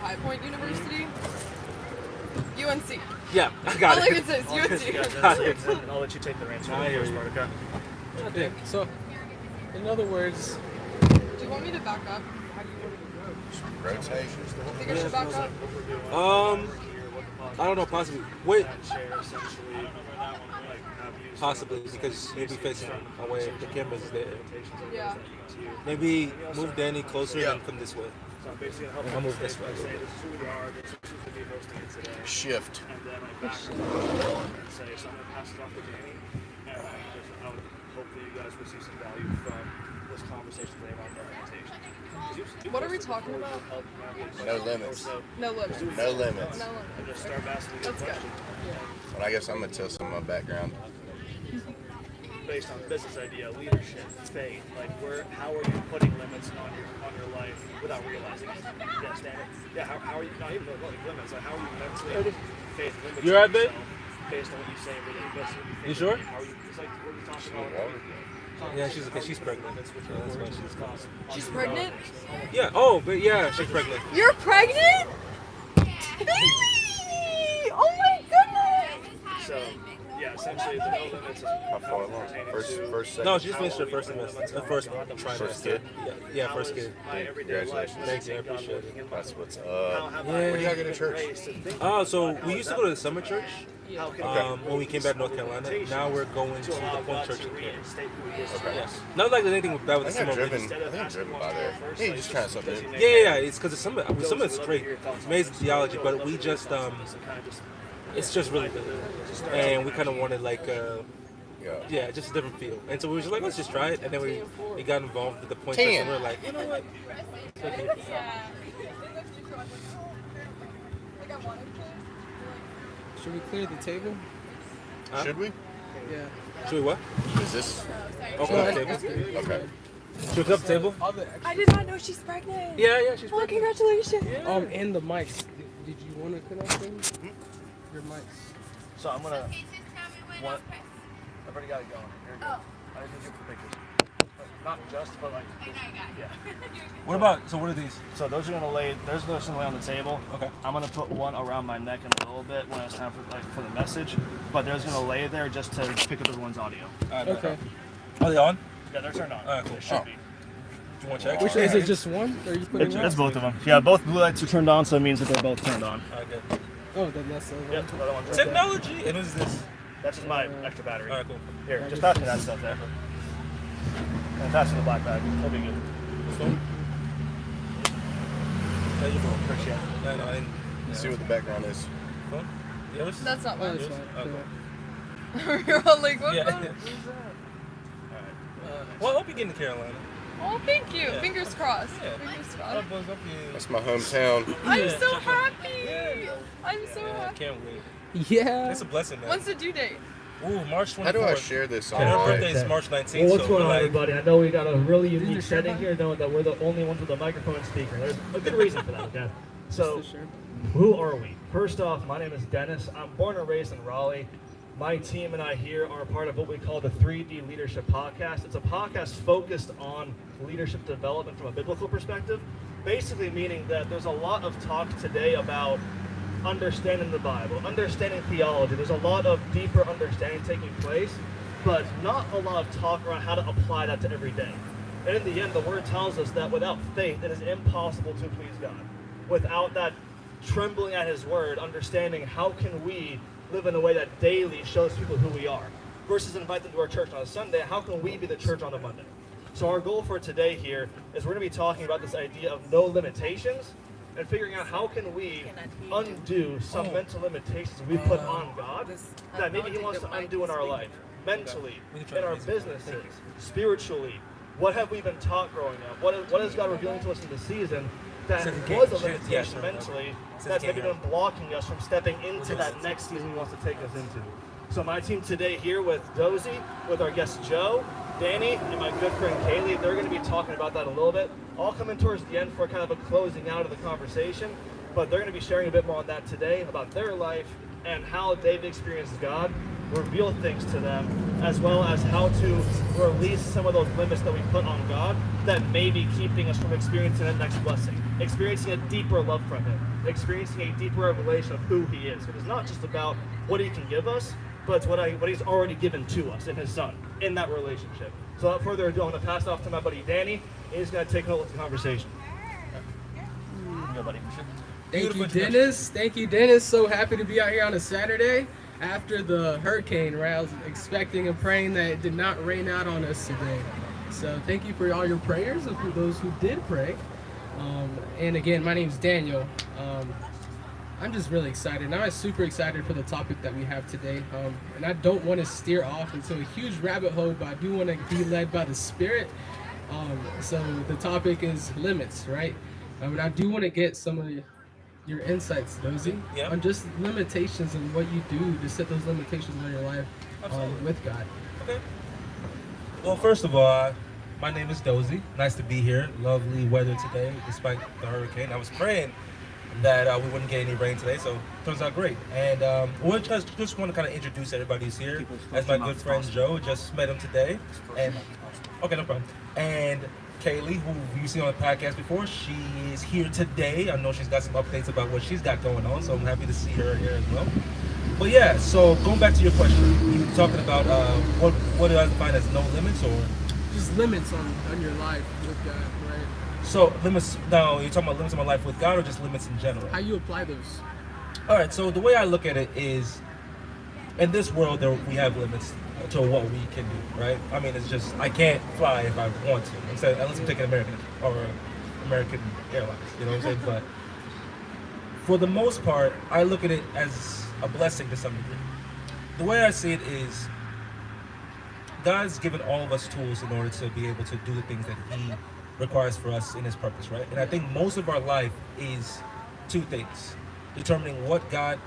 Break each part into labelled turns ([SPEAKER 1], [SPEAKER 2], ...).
[SPEAKER 1] High Point University. UNC.
[SPEAKER 2] Yeah, I got
[SPEAKER 1] All
[SPEAKER 2] it.
[SPEAKER 1] I can say is UNC.
[SPEAKER 3] I'll let you take the answer.
[SPEAKER 2] I hear you.
[SPEAKER 4] Okay, so in other words,
[SPEAKER 1] Do you want me to back up? How do you want to go?
[SPEAKER 5] Rotation.
[SPEAKER 1] You think I should back up?
[SPEAKER 2] I don't know, possibly. Wait. Possibly, because you'll be facing away. The camera's there.
[SPEAKER 1] Yeah.
[SPEAKER 2] Maybe move Danny closer and come this way. I'll move this way.
[SPEAKER 5] Shift.
[SPEAKER 3] And then I back up and say, so I'm going to pass it off to Danny. And I would hope that you guys receive some value from this conversation today about meditation.
[SPEAKER 1] What are we talking about?
[SPEAKER 5] No limits.
[SPEAKER 1] No limits.
[SPEAKER 5] No limits.
[SPEAKER 1] No
[SPEAKER 3] And
[SPEAKER 1] limits.
[SPEAKER 3] just start asking you
[SPEAKER 1] That's good.
[SPEAKER 3] questions
[SPEAKER 5] Well, I guess I'm gonna tell some of my background.
[SPEAKER 3] based on business idea, leadership, faith. Like, how are you putting limits on your life without realizing it? Yes, Danny. Yeah, how are you, not even limits, like how are you mentally faith limiting
[SPEAKER 2] You alright, babe?
[SPEAKER 3] yourself based on what you say every day, based on what you think
[SPEAKER 2] You sure?
[SPEAKER 3] every day? How are you, it's like what we're talking about.
[SPEAKER 2] Yeah, she's okay. She's pregnant. That's why she's coming.
[SPEAKER 1] She's pregnant?
[SPEAKER 2] Yeah. Oh, but yeah, she's pregnant.
[SPEAKER 1] You're pregnant? Baby! Oh my goodness!
[SPEAKER 3] So, yeah, essentially the no limits is
[SPEAKER 5] How far along? First, second.
[SPEAKER 2] No, she just finished her first semester. Her first trimester.
[SPEAKER 5] First kid?
[SPEAKER 2] Yeah, first kid.
[SPEAKER 5] Congratulations.
[SPEAKER 2] Thank you, I appreciate it.
[SPEAKER 5] That's what's up.
[SPEAKER 2] Yeah.
[SPEAKER 5] Where do y'all go to church?
[SPEAKER 2] Oh, so we used to go to the summer church when we came back to North Carolina. Now we're going to the Point Church in Cairns. Yeah. Not like there's anything bad with the
[SPEAKER 5] I think
[SPEAKER 2] summer.
[SPEAKER 5] I've driven by there. Hey, just trying something new.
[SPEAKER 2] Yeah. It's because the summer is great. It's amazing theology, but we just it's just really good. And we kind of wanted like just a different feel. And so we were just like, let's just try it. And then we got involved with the Point Church, and we were like, you know what?
[SPEAKER 4] should we clear the table?
[SPEAKER 2] Huh?
[SPEAKER 5] Should we?
[SPEAKER 4] Yeah.
[SPEAKER 2] Should we what?
[SPEAKER 5] Is this?
[SPEAKER 2] Okay, table.
[SPEAKER 5] Okay.
[SPEAKER 2] Should we flip the table?
[SPEAKER 1] I did not know she's pregnant.
[SPEAKER 2] Yeah, she's
[SPEAKER 1] Well,
[SPEAKER 2] pregnant.
[SPEAKER 1] congratulations.
[SPEAKER 4] And the mics. Did you want to connect them? Your mics.
[SPEAKER 3] So I'm gonna. What? I've already got it going. Here we go. I didn't get the pictures. Not just, but like. Yeah.
[SPEAKER 2] What are these?
[SPEAKER 3] So those are gonna lay. There's those gonna lay on the table.
[SPEAKER 2] Okay.
[SPEAKER 3] I'm gonna put one around my neck in a little bit when it's time for the message. But there's gonna lay there just to pick up everyone's audio.
[SPEAKER 4] Okay.
[SPEAKER 2] Are they on?
[SPEAKER 3] Yeah, they're turned on.
[SPEAKER 2] Alright, cool.
[SPEAKER 3] They should be.
[SPEAKER 2] Do you want to check?
[SPEAKER 4] Which is it? Just one? Or are you putting
[SPEAKER 3] That's both of them. Yeah, both blue lights are turned on, so it means that they're both turned on.
[SPEAKER 2] Alright, good.
[SPEAKER 4] Oh, then that's the other
[SPEAKER 3] Yep,
[SPEAKER 4] one.
[SPEAKER 3] the other one's right
[SPEAKER 2] Technology. And what is this?
[SPEAKER 3] there. That's just my extra battery.
[SPEAKER 2] Alright, cool.
[SPEAKER 3] Here, just pass me that stuff there. And pass me the black bag. That'll be good.
[SPEAKER 2] This one? Yeah, your phone.
[SPEAKER 3] Appreciate it.
[SPEAKER 2] No, I didn't.
[SPEAKER 5] Let's see what the background is.
[SPEAKER 2] Phone? Yours?
[SPEAKER 1] That's not
[SPEAKER 4] Oh,
[SPEAKER 1] mine.
[SPEAKER 4] that's fine.
[SPEAKER 2] Okay.
[SPEAKER 4] Yeah.
[SPEAKER 1] You're all like, what?
[SPEAKER 2] Yeah.
[SPEAKER 1] the-
[SPEAKER 2] Well, I hope you get into Carolina.
[SPEAKER 1] Oh, thank you.
[SPEAKER 2] Yeah.
[SPEAKER 1] Fingers crossed.
[SPEAKER 2] Yeah.
[SPEAKER 1] Fingers
[SPEAKER 2] I'll
[SPEAKER 1] crossed.
[SPEAKER 2] buzz up you.
[SPEAKER 5] That's my hometown.
[SPEAKER 1] I'm
[SPEAKER 2] Yeah,
[SPEAKER 1] so
[SPEAKER 2] check it out.
[SPEAKER 1] happy.
[SPEAKER 2] Yeah.
[SPEAKER 1] I'm so
[SPEAKER 2] Yeah, I
[SPEAKER 1] happy.
[SPEAKER 2] can't wait.
[SPEAKER 4] Yeah.
[SPEAKER 2] It's a blessing, man.
[SPEAKER 1] When's the due date?
[SPEAKER 2] Ooh, March 24th.
[SPEAKER 5] How do I share this
[SPEAKER 2] And her
[SPEAKER 5] online?
[SPEAKER 2] birthday is March 19th.
[SPEAKER 3] Well, what's
[SPEAKER 2] so
[SPEAKER 3] going
[SPEAKER 2] we're
[SPEAKER 3] on,
[SPEAKER 2] like,
[SPEAKER 3] everybody? I know we got a really
[SPEAKER 4] These
[SPEAKER 3] unique
[SPEAKER 4] are
[SPEAKER 3] setting
[SPEAKER 4] sure
[SPEAKER 3] here, knowing that we're the only ones with a microphone and speaker. There's a good reason for that, okay? So,
[SPEAKER 4] Sure.
[SPEAKER 3] who are we? First off, my name is Dennis. I'm born and raised in Raleigh. My team and I here are part of what we call the 3D Leadership Podcast. It's a podcast focused on leadership development from a biblical perspective, basically meaning that there's a lot of talk today about understanding the Bible, understanding theology. There's a lot of deeper understanding taking place, but not a lot of talk around how to apply that to every day. And in the end, the Word tells us that without faith, it is impossible to please God. Without that trembling at His Word, understanding how can we live in a way that daily shows people who we are, versus invite them to our church on a Sunday, how can we be the church on a Monday? So our goal for today here is we're going to be talking about this idea of no limitations and figuring out how can we undo some mental limitations we put on God that maybe He wants to undo in our life, mentally, in our businesses, spiritually. What have we been taught growing up? What is God revealing to us in the season that was a limitation mentally that's maybe been blocking us from stepping into that next season He wants to take us into? So my team today here with Dozy, with our guest Joe, Danny, and my good friend Kaylee, they're going to be talking about that a little bit. I'll come in towards the end for kind of a closing out of the conversation, but they're going to be sharing a bit more on that today, about their life and how they've experienced God, reveal things to them, as well as how to release some of those limits that we put on God that may be keeping us from experiencing that next blessing, experiencing a deeper love from Him, experiencing a deeper revelation of who he is. It is not just about what he can give us, but it's what he's already given to us in his son, in that relationship. So without further ado, I'm going to pass it off to my buddy Danny, and he's going to take hold of the conversation. Go, buddy.
[SPEAKER 4] Thank you, Dennis. Thank you, Dennis. So happy to be out here on a Saturday after the hurricane, right? I was expecting and praying that it did not rain out on us today. So thank you for all your prayers and for those who did pray. And again, my name's Daniel. I'm just really excited. I'm super excited for the topic that we have today. And I don't want to steer off into a huge rabbit hole, but I do want to be led by the Spirit. So the topic is limits, right? And I do want to get some of your insights, Dozy, on just limitations and what you do to set those limitations in your life with God.
[SPEAKER 2] Okay. Well, first of all, my name is Dozy. Nice to be here. Lovely weather today, despite the hurricane. I was praying that we wouldn't get any rain today, so it turns out great. And we just want to kind of introduce everybody who's here. As my good friend Joe, just met him today. And okay, no problem. And Kaylee, who you've seen on the podcast before, she is here today. I know she's got some updates about what she's got going on, so I'm happy to see her here as well. But yeah, so going back to your question, you were talking about what do I define as no limits, or
[SPEAKER 4] just limits on your life with God, right?
[SPEAKER 2] So limits. Now you're talking about limits in my life with God, or just limits in general?
[SPEAKER 4] How you apply those?
[SPEAKER 2] All right. So the way I look at it is, in this world, we have limits to what we can do, right? I mean, it's just I can't fly if I want to. Unless I'm taking American Airlines. You know what I'm saying? But for the most part, I look at it as a blessing to some degree. The way I see it is, God's given all of us tools in order to be able to do the things that He requires for us in His purpose, right? And I think most of our life is two things: determining what God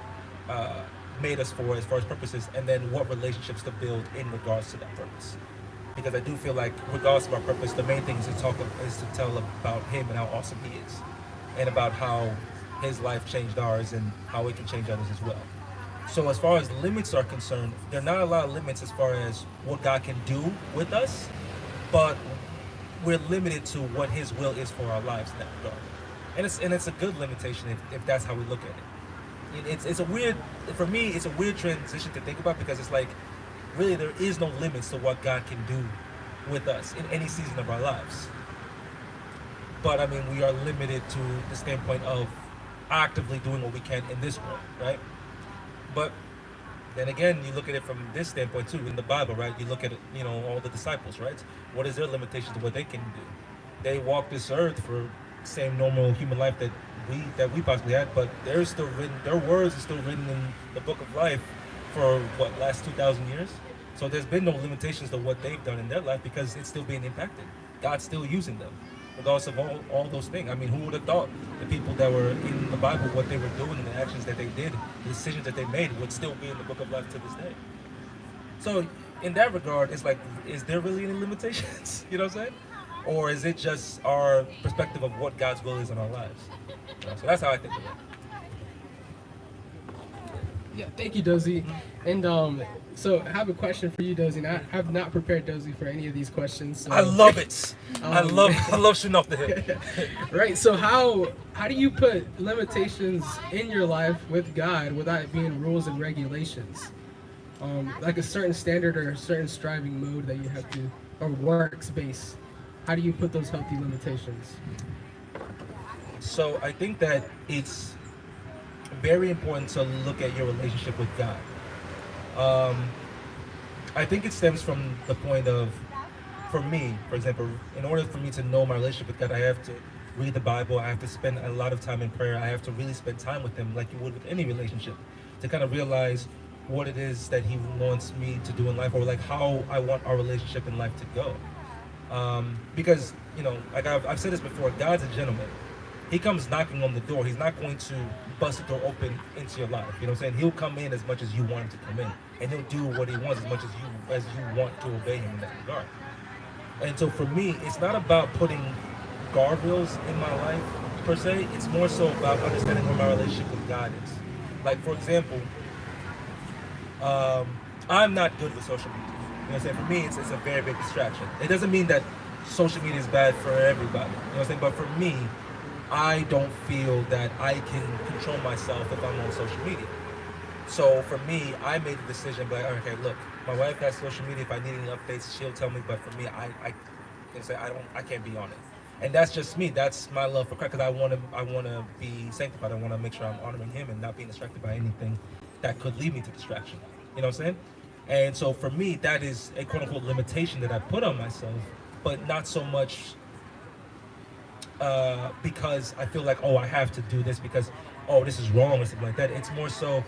[SPEAKER 2] made us for as far as purposes, and then what relationships to build in regards to that purpose. Because I do feel like, regardless of our purpose, the main thing is to tell about Him and how awesome He is, and about how His life changed ours and how it can change others as well. So as far as limits are concerned, there are not a lot of limits as far as what God can do with us, but we're limited to what His will is for our lives in that regard. And it's a good limitation if that's how we look at it. It's a weird, for me, it's a weird transition to think about, because it's like, really there is no limits to what God can do with us in any season of our lives. But I mean, we are limited to the standpoint of actively doing what we can in this world, right? But then again, you look at it from this standpoint too, in the Bible, right? You look at, all the disciples, right? What is their limitation to what they can do? They walk this earth for the same normal human life that we possibly had, but they're still written, their words are still written in the book of life for last 2,000 years. So there's been no limitations to what they've done in their life, because it's still being impacted. God's still using them, regardless of all those things. I mean, who would have thought the people that were in the Bible, what they were doing and the actions that they did, the decisions that they made, would still be in the book of life to this day. So in that regard, it's like, is there really any limitations? You know what I'm saying? Or is it just our perspective of what God's will is in our lives? So that's how I think of it.
[SPEAKER 4] Yeah, thank you, Dozy. And so I have a question for you, Dozy. And I have not prepared Dozy for any of these questions. So.
[SPEAKER 2] I love it. I love shooting off the hip.
[SPEAKER 4] Right. So how do you put limitations in your life with God without it being rules and regulations? Like a certain standard or a certain striving mode that you have to, or works base. How do you put those healthy limitations?
[SPEAKER 2] So I think that it's very important to look at your relationship with God. I think it stems from the point of, for me, for example, in order for me to know my relationship with God, I have to read the Bible, I have to spend a lot of time in prayer, I have to really spend time with Him like you would with any relationship, to kind of realize what it is that He wants me to do in life, or like how I want our relationship in life to go. Because, like I've said this before, God's a gentleman. He comes knocking on the door. He's not going to bust the door open into your life. You know what I'm saying? He'll come in as much as you want him to come in, and he'll do what he wants as much as you want to obey him in that regard. And so for me, it's not about putting guardrails in my life per se. It's more so about understanding where my relationship with God is. Like, for example, I'm not good with social media. You know what I'm saying? For me, it's a very big distraction. It doesn't mean that social media is bad for everybody. You know what I'm saying? But for me, I don't feel that I can control myself if I'm on social media. So for me, I made the decision, like, okay, look, my wife has social media. If I need any updates, she'll tell me. But for me, I can say I can't be on it. And that's just me. That's my love for Christ. Because I want to be sanctified. I want to make sure I'm honoring Him and not being distracted by anything that could lead me to distraction. You know what I'm saying? And so for me, that is a quote unquote limitation that I put on myself, but not so much because I feel like, oh, I have to do this because, oh, this is wrong or something like that. It's more so,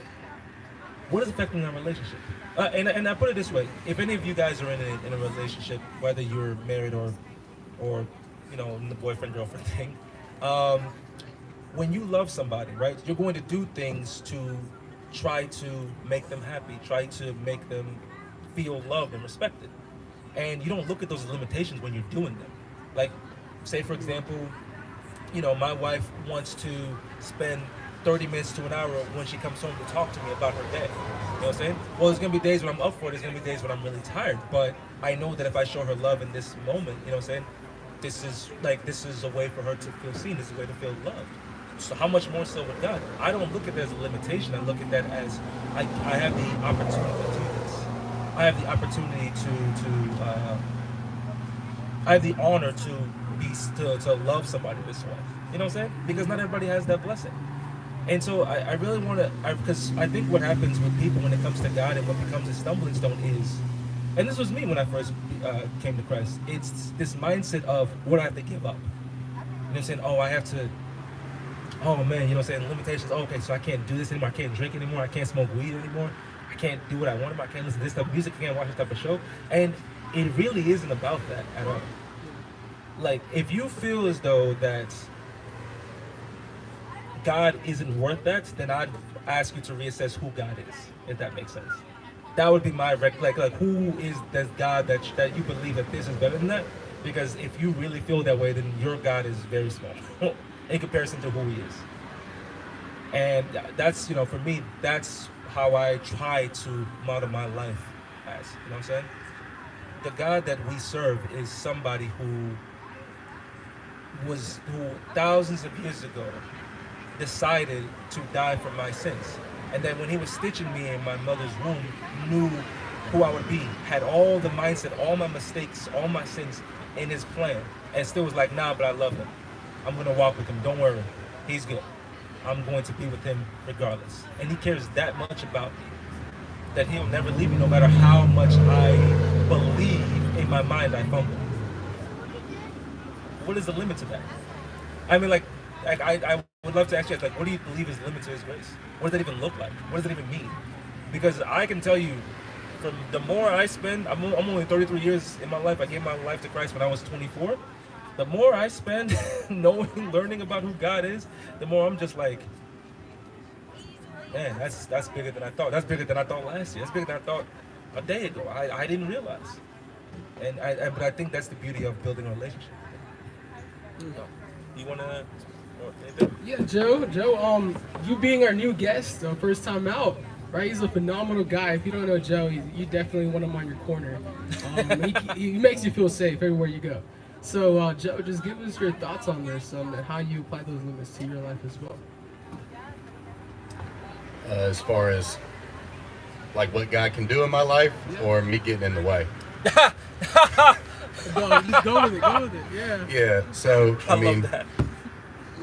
[SPEAKER 2] what is affecting our relationship? And I put it this way: if any of you guys are in a relationship, whether you're married or you know, in the boyfriend girlfriend thing, when you love somebody, right, you're going to do things to try to make them happy, try to make them feel loved and respected, and you don't look at those limitations when you're doing them. Like, say for example, you know, my wife wants to spend 30 minutes to an hour when she comes home to talk to me about her day. You know what I'm saying? Well, there's gonna be days when I'm up for it, there's gonna be days when I'm really tired, but I know that if I show her love in this moment, you know what I'm saying, this is a way for her to feel seen, this is a way to feel loved. So how much more so with God? I don't look at it as a limitation, I look at that as I have the opportunity to do this. I have the opportunity I have the honor to love somebody this way. You know what I'm saying? Because not everybody has that blessing. And so I really want to, because I think what happens with people when it comes to God and what becomes a stumbling stone is, and this was me when I first came to Christ, it's this mindset of what I have to give up. You know what I'm saying? Oh, I have to, oh man, you know what I'm saying? Limitations, oh, okay, so I can't do this anymore, I can't drink anymore, I can't smoke weed anymore, I can't do what I want anymore, I can't listen to this type of music, I can't watch this type of show. And it really isn't about that at all. Like, if you feel as though that God isn't worth that, then I'd ask you to reassess who God is, if that makes sense. That would be my like who is this God that you believe that this is better than that? Because if you really feel that way, then your God is very small in comparison to who He is. And that's, you know, for me, that's how I try to model my life as. You know what I'm saying? The God that we serve is somebody who thousands of years ago decided to die for my sins, and then when He was stitching me in my mother's womb, knew who I would be, had all the mindset, all my mistakes, all my sins in His plan, and still was like, nah, but I love Him, I'm gonna walk with Him, don't worry, He's good, I'm going to be with Him regardless. And He cares that much about me that He'll never leave me, no matter how much I believe in my mind I fumble. What is the limit to that? I mean, like I would love to ask you, like, what do you believe is the limit to His grace? What does that even look like? What does that even mean? Because I can tell you, from the more I spend, I'm only 33 years in my life. I gave my life to Christ when I was 24. The more I spend knowing, learning about who God is, the more I'm just like, man, that's bigger than I thought. That's bigger than I thought last year. That's bigger than I thought a day ago. I didn't realize. But I think that's the beauty of building a relationship. You wanna?
[SPEAKER 4] Yeah, Joe, you being our new guest, first time out, right? He's a phenomenal guy. If you don't know Joe, you definitely want him on your corner. He makes you feel safe everywhere you go. So, Joe, just give us your thoughts on this, and how you apply those limits to your life as well.
[SPEAKER 5] As far as like what God can do in my life, or me getting in the way.
[SPEAKER 4] Just go with it. Yeah.
[SPEAKER 5] Yeah. So I mean,
[SPEAKER 2] love that.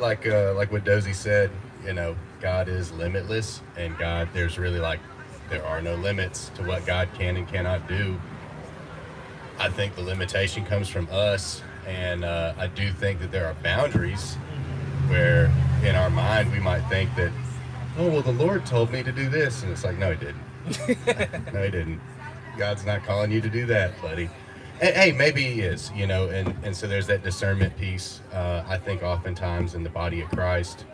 [SPEAKER 5] like what Dozy said, you know, God is limitless, and God, there are no limits to what God can and cannot do. I think the limitation comes from us, and I do think that there are boundaries where in our mind we might think that, oh, well, the Lord told me to do this, and it's like, no, He didn't. No, He didn't. God's not calling you to do that, buddy. And, hey, maybe He is, you know, and so there's that discernment piece. I think oftentimes in the body of Christ,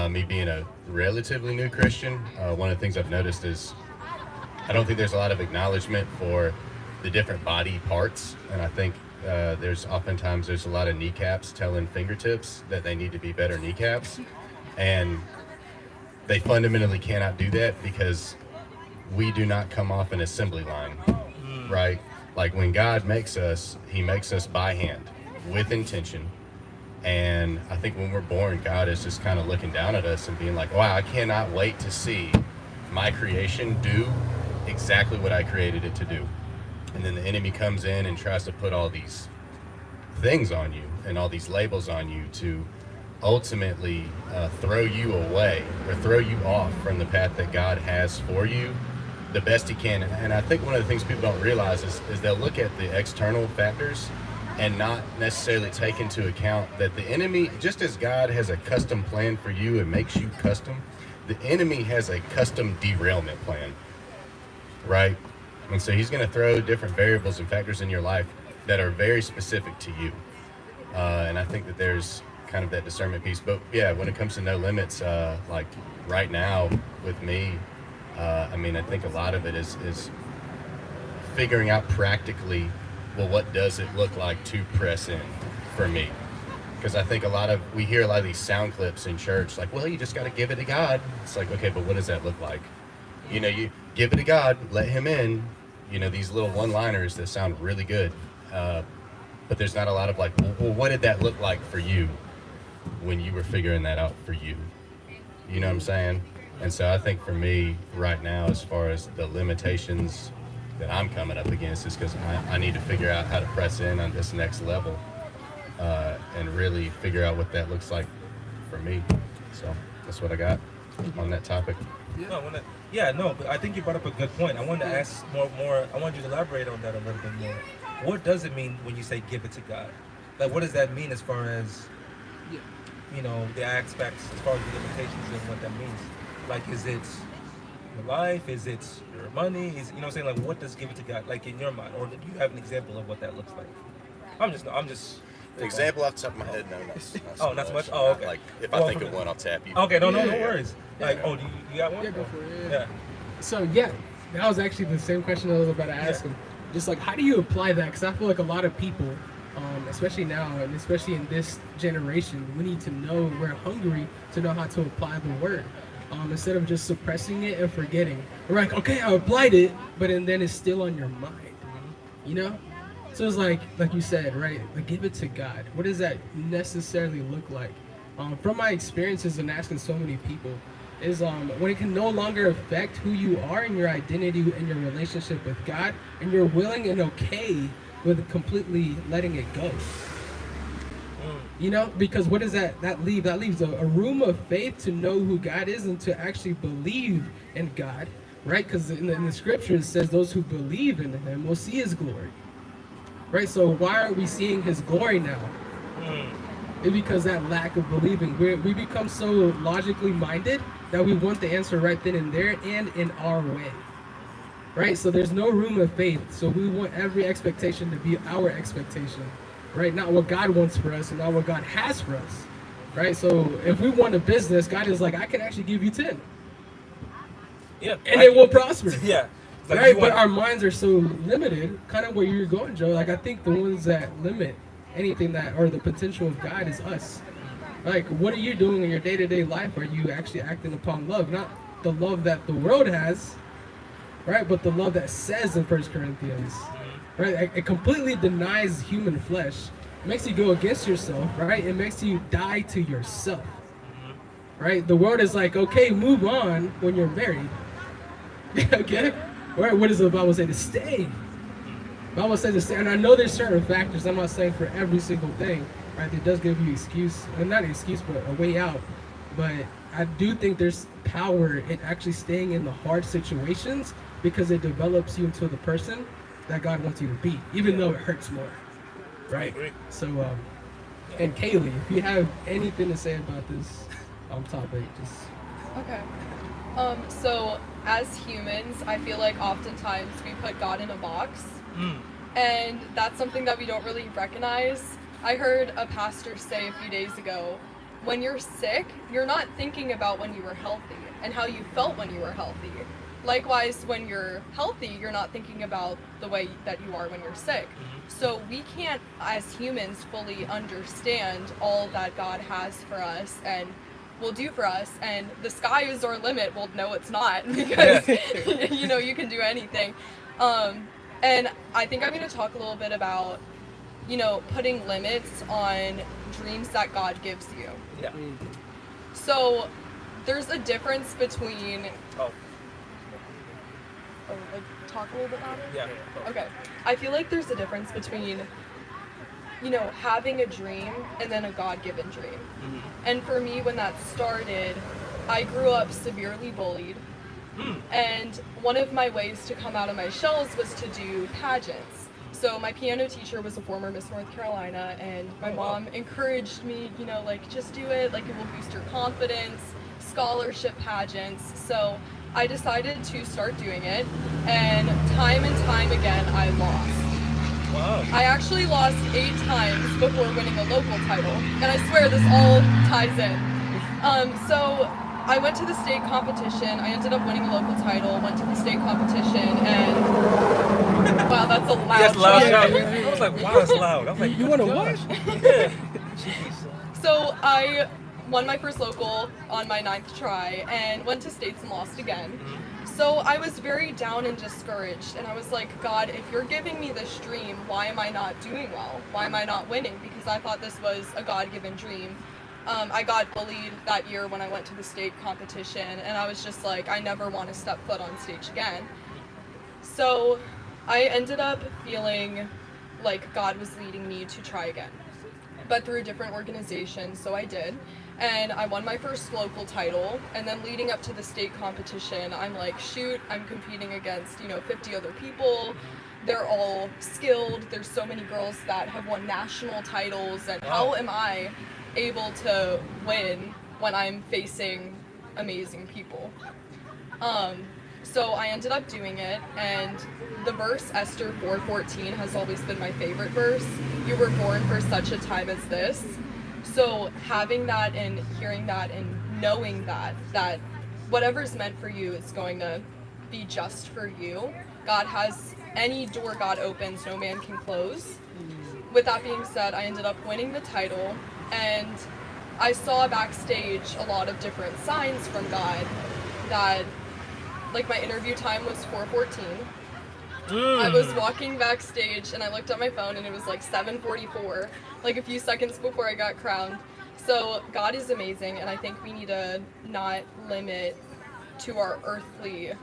[SPEAKER 5] me being a relatively new Christian, one of the things I've noticed is I don't think there's a lot of acknowledgement for the different body parts, and I think there's a lot of kneecaps telling fingertips that they need to be better kneecaps, and they fundamentally cannot do that because we do not come off an assembly line, right? Like when God makes us, He makes us by hand with intention, And I think when we're born, God is just kind of looking down at us and being like, wow, I cannot wait to see my creation do exactly what I created it to do. And then the enemy comes in and tries to put all these things on you and all these labels on you to ultimately throw you away or throw you off from the path that God has for you the best he can. And I think one of the things people don't realize is they'll look at the external factors and not necessarily take into account that the enemy, just as God has a custom plan for you and makes you custom, the enemy has a custom derailment plan, right? And so he's going to throw different variables and factors in your life that are very specific to you. And I think that there's kind of that discernment piece. But yeah, when it comes to no limits, like right now with me, I mean, I think a lot of it is figuring out practically, well, what does it look like to press in for me? Because I think we hear a lot of these sound clips in church, like, well, you just got to give it to God. It's like, okay, but what does that look like? You know, you give it to God, let him in, you know, these little one-liners that sound really good. But there's not a lot of like, well, what did that look like for you when you were figuring that out for you? You know what I'm saying? And so I think for me right now, as far as the limitations that I'm coming up against, is because I need to figure out how to press in on this next level and really figure out what that looks like for me. So that's what I got on that topic.
[SPEAKER 2] But I think you brought up a good point. I wanted to ask more. I wanted you to elaborate on that a little bit more. What does it mean when you say give it to God? Like, what does that mean as far as, you know, the aspects, as far as the limitations and what that means? Like, is it your life? Is it your money? Is, you know what I'm saying? Like, what does give it to God, like, in your mind? Or do you have an example of what that looks like? I'm just.
[SPEAKER 5] The example off the top of my head, no,
[SPEAKER 2] not so much? Oh, okay.
[SPEAKER 5] Like, if I think of one, I'll tap you.
[SPEAKER 2] Okay, no worries. Like, do you got one?
[SPEAKER 4] Yeah, go for it.
[SPEAKER 2] Yeah.
[SPEAKER 4] So, yeah, that was actually the same question I was about to ask him. Just like, how do you apply that? Because I feel like a lot of people, especially now, and especially in this generation, we need to know, we're hungry to know how to apply the word. Instead of just suppressing it and forgetting. We're like, okay, I applied it, but then it's still on your mind, you know? So it's like you said, right? Like, give it to God. What does that necessarily look like? From my experiences and asking so many people, is when it can no longer affect who you are and your identity and your relationship with God, and you're willing and okay with completely letting it go. You know, because what does that leave? That leaves a room of faith to know who God is and to actually believe in God, right? Because in the scripture it says those who believe in him will see his glory, right? So why are we seeing his glory now? It's because that lack of believing. We become so logically minded that we want the answer right then and there and in our way, right? So there's no room of faith. So we want every expectation to be our expectation, right? Not what God wants for us and not what God has for us, right? So if we want a business, God is like, I can actually give you 10.
[SPEAKER 2] Yeah.
[SPEAKER 4] And it will prosper.
[SPEAKER 2] Yeah. Like,
[SPEAKER 4] right? But our minds are so limited, kind of where you're going, Joe. Like, I think the ones that limit anything that, or the potential of God, is us. Like, what are you doing in your day-to-day life? Are you actually acting upon love? Not the love that the world has, right? But the love that says in 1 Corinthians, right? It completely denies human flesh. It makes you go against yourself, right? It makes you die to yourself, right? The world is like, okay, move on when you're married. Okay? Right? What does the Bible say? To stay. The Bible says to stay. And I know there's certain factors. I'm not saying for every single thing, right? It does give you excuse, and not an excuse, but a way out. But I do think there's power in actually staying in the hard situations, because it develops you into the person that God wants you to be, even though it hurts more, right? So, and Kaylee, if you have anything to say about this topic, just...
[SPEAKER 1] Okay. So as humans, I feel like oftentimes we put God in a box, and that's something that we don't really recognize. I heard a pastor say a few days ago, when you're sick, you're not thinking about when you were healthy and how you felt when you were healthy. Likewise, when you're healthy, you're not thinking about the way that you are when you're sick. So we can't, as humans, fully understand all that God has for us and will do for us, and the sky is our limit. Well, no, it's not, because you know, you can do anything. And I think I'm going to talk a little bit about putting limits on dreams that God gives you.
[SPEAKER 2] Yeah.
[SPEAKER 1] So there's a difference between talk a little bit louder?
[SPEAKER 2] Yeah.
[SPEAKER 1] Okay. I feel like there's a difference between having a dream and then a God-given dream.
[SPEAKER 2] Mm-hmm.
[SPEAKER 1] And for me, when that started, I grew up severely bullied. And one of my ways to come out of my shells was to do pageants. So my piano teacher was a former Miss North Carolina, and my mom encouraged me, just do it, it will boost your confidence, scholarship pageants. So I decided to start doing it, and time again, I lost.
[SPEAKER 2] Wow.
[SPEAKER 1] I actually lost 8 times before winning a local title, and I swear this all ties in. So I went to the state competition. I ended up winning a local title, went to the state competition, and wow, that's a loud
[SPEAKER 2] Yes, loud.
[SPEAKER 1] shout.
[SPEAKER 2] I was like, wow, it's loud. I was like,
[SPEAKER 4] You want to watch?
[SPEAKER 2] Yeah.
[SPEAKER 1] So I won my first local on my 9th try and went to states and lost again. So I was very down and discouraged, and I was like, God, if you're giving me this dream, why am I not doing well? Why am I not winning? Because I thought this was a God-given dream. I got bullied that year when I went to the state competition, and I was just like, I never want to step foot on stage again. So I ended up feeling like God was leading me to try again, but through a different organization, so I did. And I won my first local title, and then leading up to the state competition, I'm like, shoot, I'm competing against, 50 other people. They're all skilled. There's so many girls that have won national titles, and how am I able to win when I'm facing amazing people? So I ended up doing it, and the verse Esther 4:14 has always been my favorite verse. You were born for such a time as this. So having that and hearing that and knowing that whatever's meant for you is going to be just for you. God has any door God opens, no man can close. With that being said, I ended up winning the title, and I saw backstage a lot of different signs from God that, my interview time was 4:14. I was walking backstage and I looked at my phone and it was 7:44, a few seconds before I got crowned. So God is amazing, and I think we need to not limit to our earthly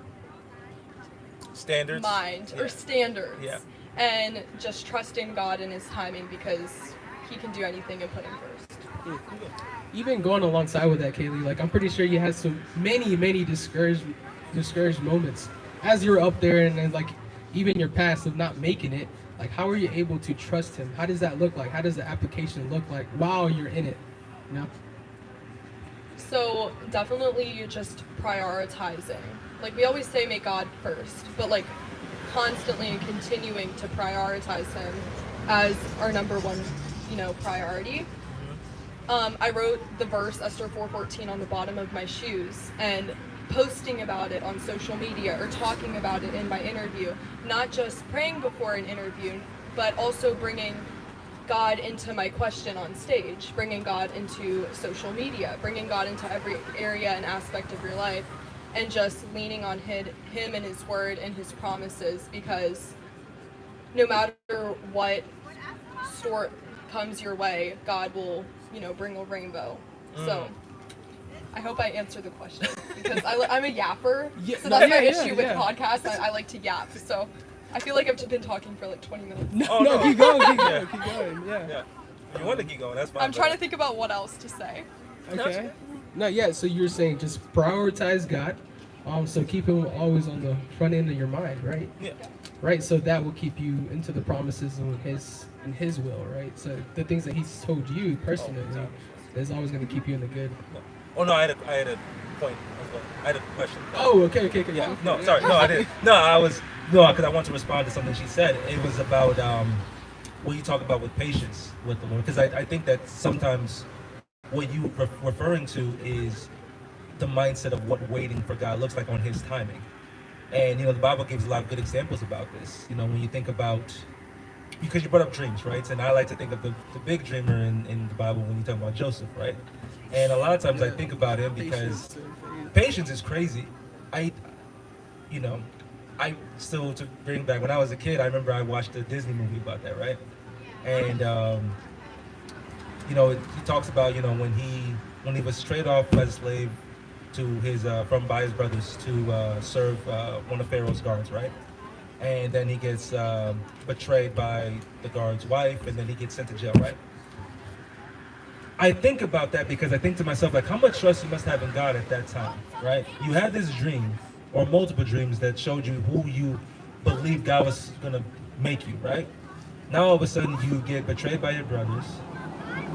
[SPEAKER 2] Standards.
[SPEAKER 1] mind or standards.
[SPEAKER 2] Yeah.
[SPEAKER 1] And just trust in God and His timing, because He can do anything and put Him first.
[SPEAKER 4] Even going alongside with that, Kaylee, I'm pretty sure you had so many discouraged moments as you were up there, and then even your past of not making it. How are you able to trust Him? How does that look like? How does the application look like while you're in it?
[SPEAKER 1] So definitely just prioritizing. We always say make God first, but constantly and continuing to prioritize Him as our number one, priority. I wrote the verse Esther 4:14 on the bottom of my shoes, and posting about it on social media or talking about it in my interview, not just praying before an interview, but also bringing God into my question on stage, bringing God into social media, bringing God into every area and aspect of your life, and just leaning on Him and His word and His promises, because no matter what storm comes your way, God will, bring a rainbow. So I hope I answered the question, because I'm a yapper, so that's my issue with podcasts. I like to yap, so I feel like I've been talking for 20 minutes.
[SPEAKER 4] No, keep going, yeah.
[SPEAKER 2] You want to keep going, that's fine.
[SPEAKER 1] I'm trying to think about what else to say.
[SPEAKER 4] Okay. No, yeah, so you're saying just prioritize God, so keep Him always on the front end of your mind, right?
[SPEAKER 2] Yeah.
[SPEAKER 4] Right, so that will keep you into the promises and His will, right? So the things that He's told you personally is always going to keep you in the good.
[SPEAKER 2] Oh no, I had a point as well. I had a question.
[SPEAKER 4] Oh, okay.
[SPEAKER 2] Yeah. No, sorry. No, I didn't. No, because I want to respond to something she said. It was about what you talk about with patience with the Lord. Because I think that sometimes what you referring to is the mindset of what waiting for God looks like on His timing. And the Bible gives a lot of good examples about this. When you think about, because you brought up dreams, right? And I like to think of the big dreamer in the Bible when you talk about Joseph, right? And a lot of times I think about him because patience is crazy. I still, to bring back, when I was a kid, I remember I watched a Disney movie about that, right? And he talks about when he was traded off as a slave to his by his brothers to serve one of Pharaoh's guards, right? And then he gets betrayed by the guard's wife, and then he gets sent to jail, right? I think about that because I think to myself, like, how much trust you must have in God at that time, right? You had this dream, or multiple dreams, that showed you who you believed God was going to make you, right? Now all of a sudden you get betrayed by your brothers,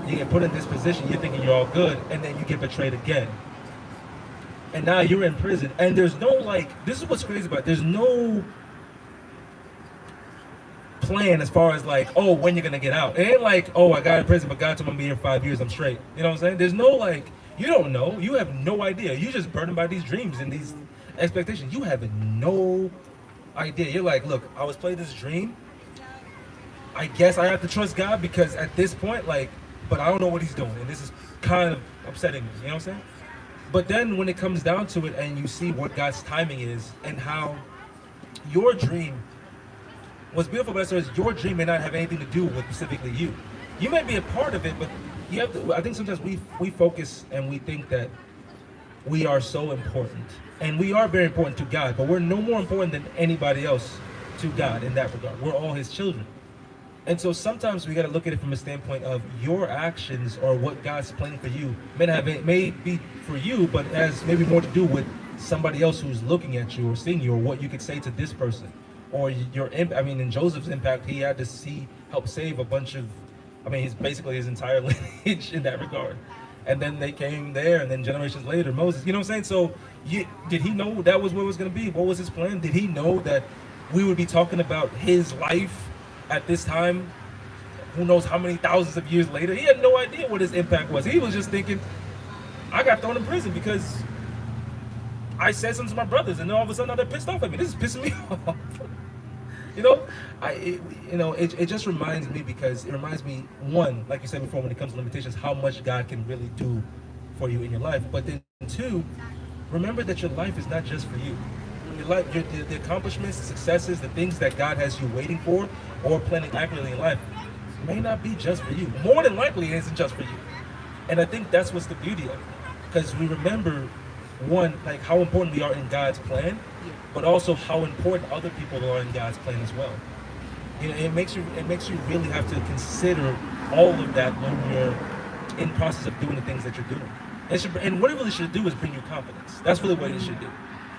[SPEAKER 2] you get put in this position, you're thinking you're all good, and then you get betrayed again. And now you're in prison, and there's no, this is what's crazy about it, there's no plan as far as when you're gonna get out. It ain't like, I got in prison, but God told me I'm gonna be here 5 years, I'm straight. You know what I'm saying? There's no you don't know. You have no idea. You just burdened by these dreams and these expectations. You have no idea. You're like, look, I was playing this dream. I guess I have to trust God because at this point, but I don't know what he's doing, and this is kind of upsetting me. You know what I'm saying? But then when it comes down to it, and you see what God's timing is, and how your dream. What's beautiful about it is your dream may not have anything to do with specifically you. You may be a part of it, but you have to. I think sometimes we focus and we think that we are so important, and we are very important to God, but we're no more important than anybody else to God in that regard. We're all his children. And so sometimes we got to look at it from a standpoint of your actions or what God's planning for you may be for you, but has maybe more to do with somebody else who's looking at you or seeing you, or what you could say to this person. Or in Joseph's impact, he had to help save a bunch of, basically his entire lineage in that regard. And then they came there, and then generations later, Moses, you know what I'm saying? So did he know that was what it was going to be? What was his plan? Did he know that we would be talking about his life at this time? Who knows how many thousands of years later? He had no idea what his impact was. He was just thinking, I got thrown in prison because I said something to my brothers, and then all of a sudden now they're pissed off at me. This is pissing me off. It just reminds me, because it reminds me, one, like you said before, when it comes to limitations, how much God can really do for you in your life. But then two, remember that your life is not just for you. Your life, the accomplishments, the successes, the things that God has you waiting for or planning accurately in life may not be just for you. More than likely, it isn't just for you. And I think that's what's the beauty of it, because we remember, one, how important we are in God's plan, but also how important other people are in God's plan as well. It makes you really have to consider all of that when you're in the process of doing the things that you're doing. And what it really should do is bring you confidence. That's really what it should do.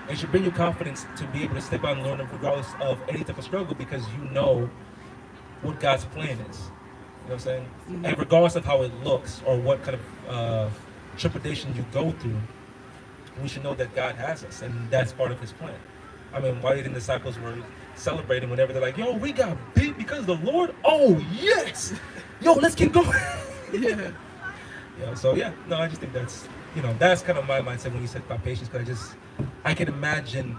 [SPEAKER 2] It should bring you confidence to be able to step out and learn regardless of any type of struggle, because you know what God's plan is. You know what I'm saying? And regardless of how it looks or what kind of trepidation you go through, we should know that God has us, and that's part of his plan. Why the disciples were celebrating whenever they're like, yo, we got beat because of the Lord? Oh, yes! Yo, let's keep going. Yeah. I just think that's, that's kind of my mindset when you said about patience, because I can imagine,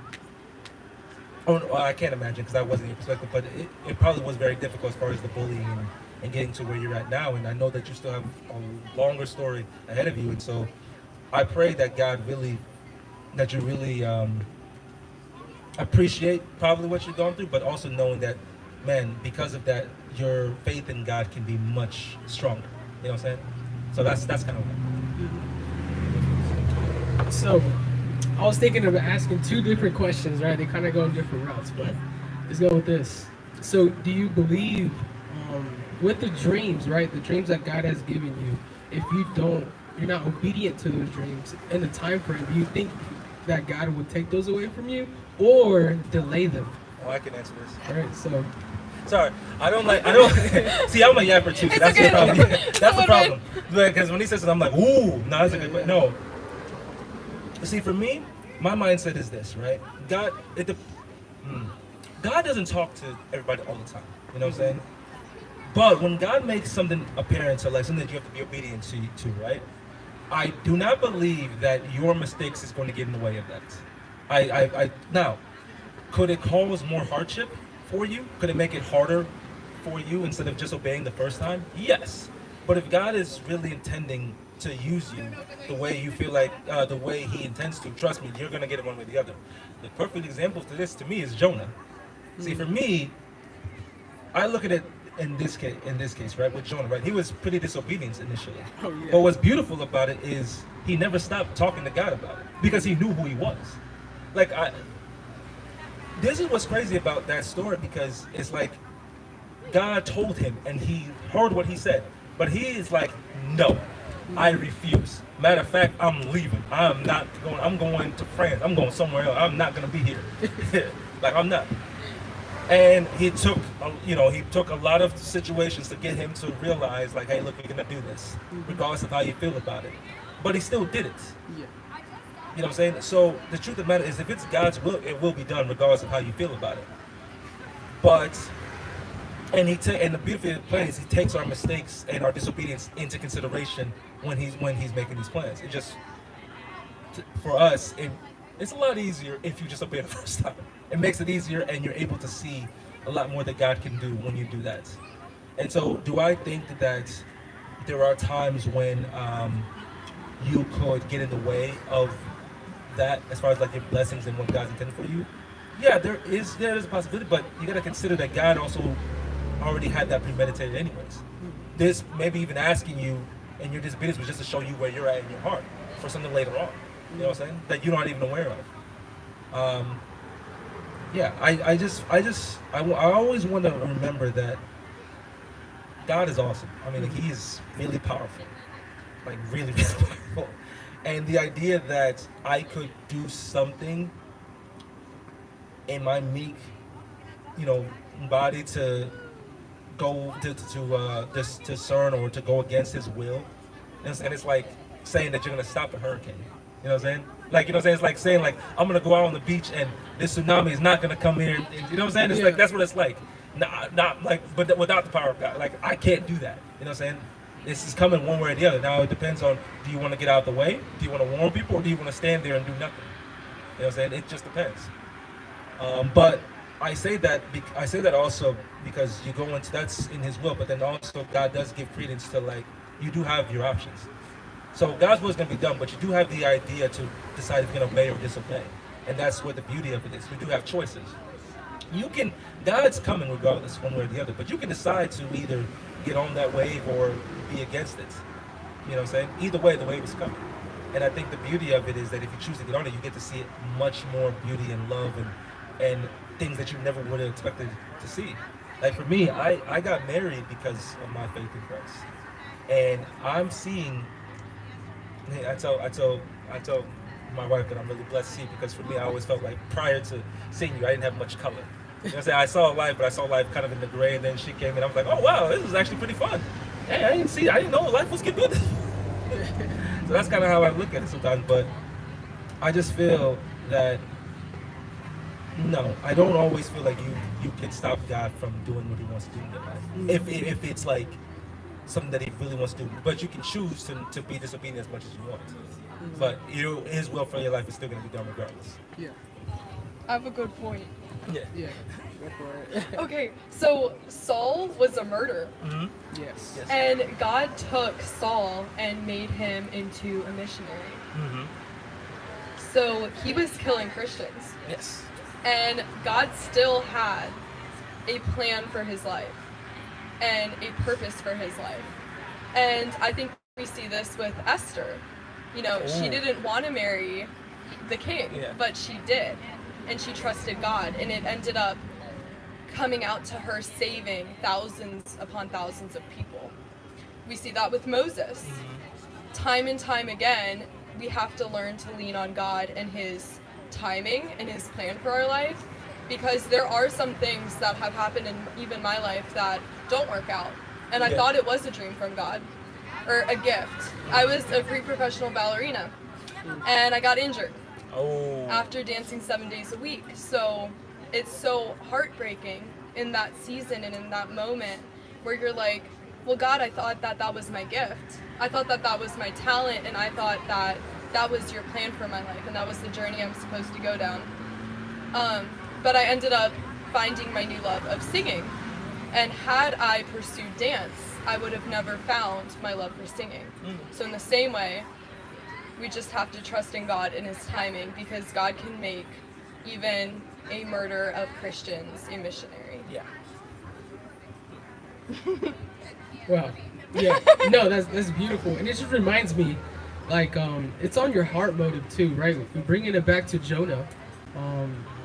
[SPEAKER 2] I can't imagine because I wasn't in your perspective, but it probably was very difficult as far as the bullying and getting to where you're at now, and I know that you still have a longer story ahead of you, and so I pray that that you really appreciate probably what you're going through, but also knowing that, man, because of that, your faith in God can be much stronger. You know what I'm saying? So that's kind of what.
[SPEAKER 4] So, I was thinking of asking two different questions, right? They kind of go in different routes, but let's go with this. So, do you believe with the dreams, right? The dreams that God has given you, if you're not obedient to those dreams in the time frame, do you think that God would take those away from you or delay them?
[SPEAKER 2] Oh, I can answer this.
[SPEAKER 4] All right, so.
[SPEAKER 2] Sorry, I don't see, I'm a yapper too. That's the problem. That's the problem. Because when he says it, I'm like, ooh, no, that's a good question. No. See, for me, my mindset is this, right? God doesn't talk to everybody all the time. You know what I'm saying? But when God makes something apparent, so something that you have to be obedient to, right? I do not believe that your mistakes is going to get in the way of that. Now, could it cause more hardship for you? Could it make it harder for you instead of just obeying the first time? Yes. But if God is really intending to use you the way you feel like, the way he intends to, trust me, you're going to get it one way or the other. The perfect example to this, to me, is Jonah. See, for me, I look at it in this case, right, with Jonah, right, he was pretty disobedient initially.
[SPEAKER 4] Oh, yeah.
[SPEAKER 2] But what's beautiful about it is he never stopped talking to God about it because he knew who he was. Like, this is what's crazy about that story, because it's like God told him and he heard what he said, but he is like, no, I refuse. Matter of fact, I'm leaving. I'm not going. I'm going to France. I'm going somewhere else. I'm not going to be here. Like, I'm not. And he took a lot of situations to get him to realize, like, hey, look, we're going to do this, regardless of how you feel about it. But he still did it.
[SPEAKER 4] Yeah.
[SPEAKER 2] You know what I'm saying? So the truth of the matter is, if it's God's will, it will be done regardless of how you feel about it. But, and the beautiful plan is he takes our mistakes and our disobedience into consideration when he's making these plans. It just, for us, it's a lot easier if you just obey the first time. It makes it easier, and you're able to see a lot more that God can do when you do that. And so, do I think that there are times when you could get in the way of that, as far as like your blessings and what God's intended for you? Yeah, there is a possibility, but you got to consider that God also already had that premeditated anyways. This maybe even asking you in your disobedience was just to show you where you're at in your heart for something later on. You know what I'm saying? That you're not even aware of. I always want to remember that God is awesome. I mean, like, He is really powerful, like really, really powerful. And the idea that I could do something in my meek, body to go to discern or to go against His will, and it's like saying that you're gonna stop a hurricane. You know what I'm saying? Like, you know what I'm saying? It's like saying, like, I'm gonna go out on the beach and this tsunami is not gonna come here. You know what I'm saying? It's like, that's what it's like. Not like, but without the power of God. Like, I can't do that. You know what I'm saying? This is coming one way or the other. Now it depends on, do you want to get out of the way? Do you want to warn people, or do you want to stand there and do nothing? You know what I'm saying? It just depends. But I say that also because you go into, that's in His will, but then also God does give credence to, like, you do have your options. So God's will is going to be done, but you do have the idea to decide if you're going to obey or disobey. And that's what the beauty of it is. We do have choices. God's coming regardless, one way or the other, but you can decide to either get on that wave or be against it. You know what I'm saying? Either way, the wave is coming. And I think the beauty of it is that if you choose to get on it, you get to see it much more beauty and love and things that you never would have expected to see. Like, for me, I got married because of my faith in Christ. And I'm seeing, I tell my wife that I'm really blessed to see, because for me, I always felt like prior to seeing you, I didn't have much color. You know what I'm saying? I saw life, but I saw life kind of in the gray, and then she came and I was like, oh wow, this is actually pretty fun. Hey, I didn't know life was good. So that's kind of how I look at it sometimes, but I just feel that, no, I don't always feel like you can stop God from doing what He wants to do in your life. If it's like something that He really wants to do, but you can choose to be disobedient as much as you want. But His will for your life is still going to be done regardless.
[SPEAKER 4] Yeah.
[SPEAKER 1] I have a good point.
[SPEAKER 4] Yeah. Go for it.
[SPEAKER 1] Okay, so Saul was a murderer.
[SPEAKER 2] Mm-hmm.
[SPEAKER 4] Yes.
[SPEAKER 1] And God took Saul and made him into a missionary.
[SPEAKER 2] Mm-hmm.
[SPEAKER 1] So he was killing Christians.
[SPEAKER 2] Yes.
[SPEAKER 1] And God still had a plan for his life and a purpose for his life. And I think we see this with Esther. She didn't want to marry the king, but she did. And she trusted God, and it ended up coming out to her saving thousands upon thousands of people. We see that with Moses. Time and time again, we have to learn to lean on God and His timing and His plan for our life, because there are some things that have happened in even my life that don't work out. And I thought it was a dream from God, or a gift. I was a pre-professional ballerina, and I got injured. After dancing 7 days a week. So it's so heartbreaking in that season and in that moment where you're like, well, God, I thought that was my gift. I thought that was my talent, and I thought that was your plan for my life, and that was the journey I'm supposed to go down. But I ended up finding my new love of singing. And had I pursued dance, I would have never found my love for singing. So in the same way, we just have to trust in God and His timing, because God can make even a murder of Christians a missionary.
[SPEAKER 2] Yeah.
[SPEAKER 4] Wow. Yeah. No, that's beautiful, and it just reminds me, like, it's on your heart motive too, right? Bringing it back to Jonah,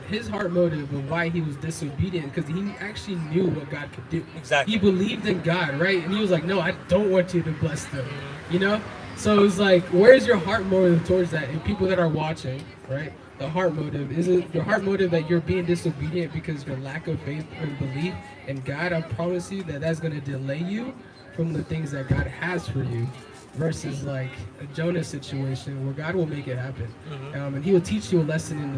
[SPEAKER 4] his heart motive of why he was disobedient, because he actually knew what God could do.
[SPEAKER 2] Exactly.
[SPEAKER 4] He believed in God, right? And he was like, no, I don't want you to bless them, you know? So it's like, where's your heart motive towards that? And people that are watching, right? The heart motive, is it your heart motive that you're being disobedient because your lack of faith and belief in God? I promise you that that's going to delay you from the things that God has for you, versus like a Jonah situation where God will make it happen, and He will teach you a lesson in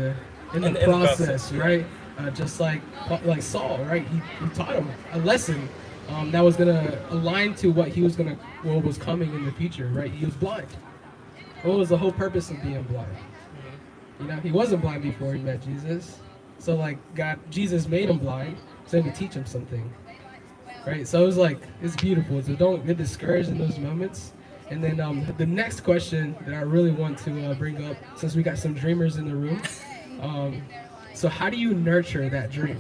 [SPEAKER 4] the process, right? Just like Saul, right? He taught him a lesson that was gonna align to what was coming in the future, right? He was blind. What was the whole purpose of being blind? You know, he wasn't blind before he met Jesus. So like Jesus made him blind so he could teach him something, right? So it was like, it's beautiful. So don't get discouraged in those moments. And then the next question that I really want to bring up, since we got some dreamers in the room, so how do you nurture that dream,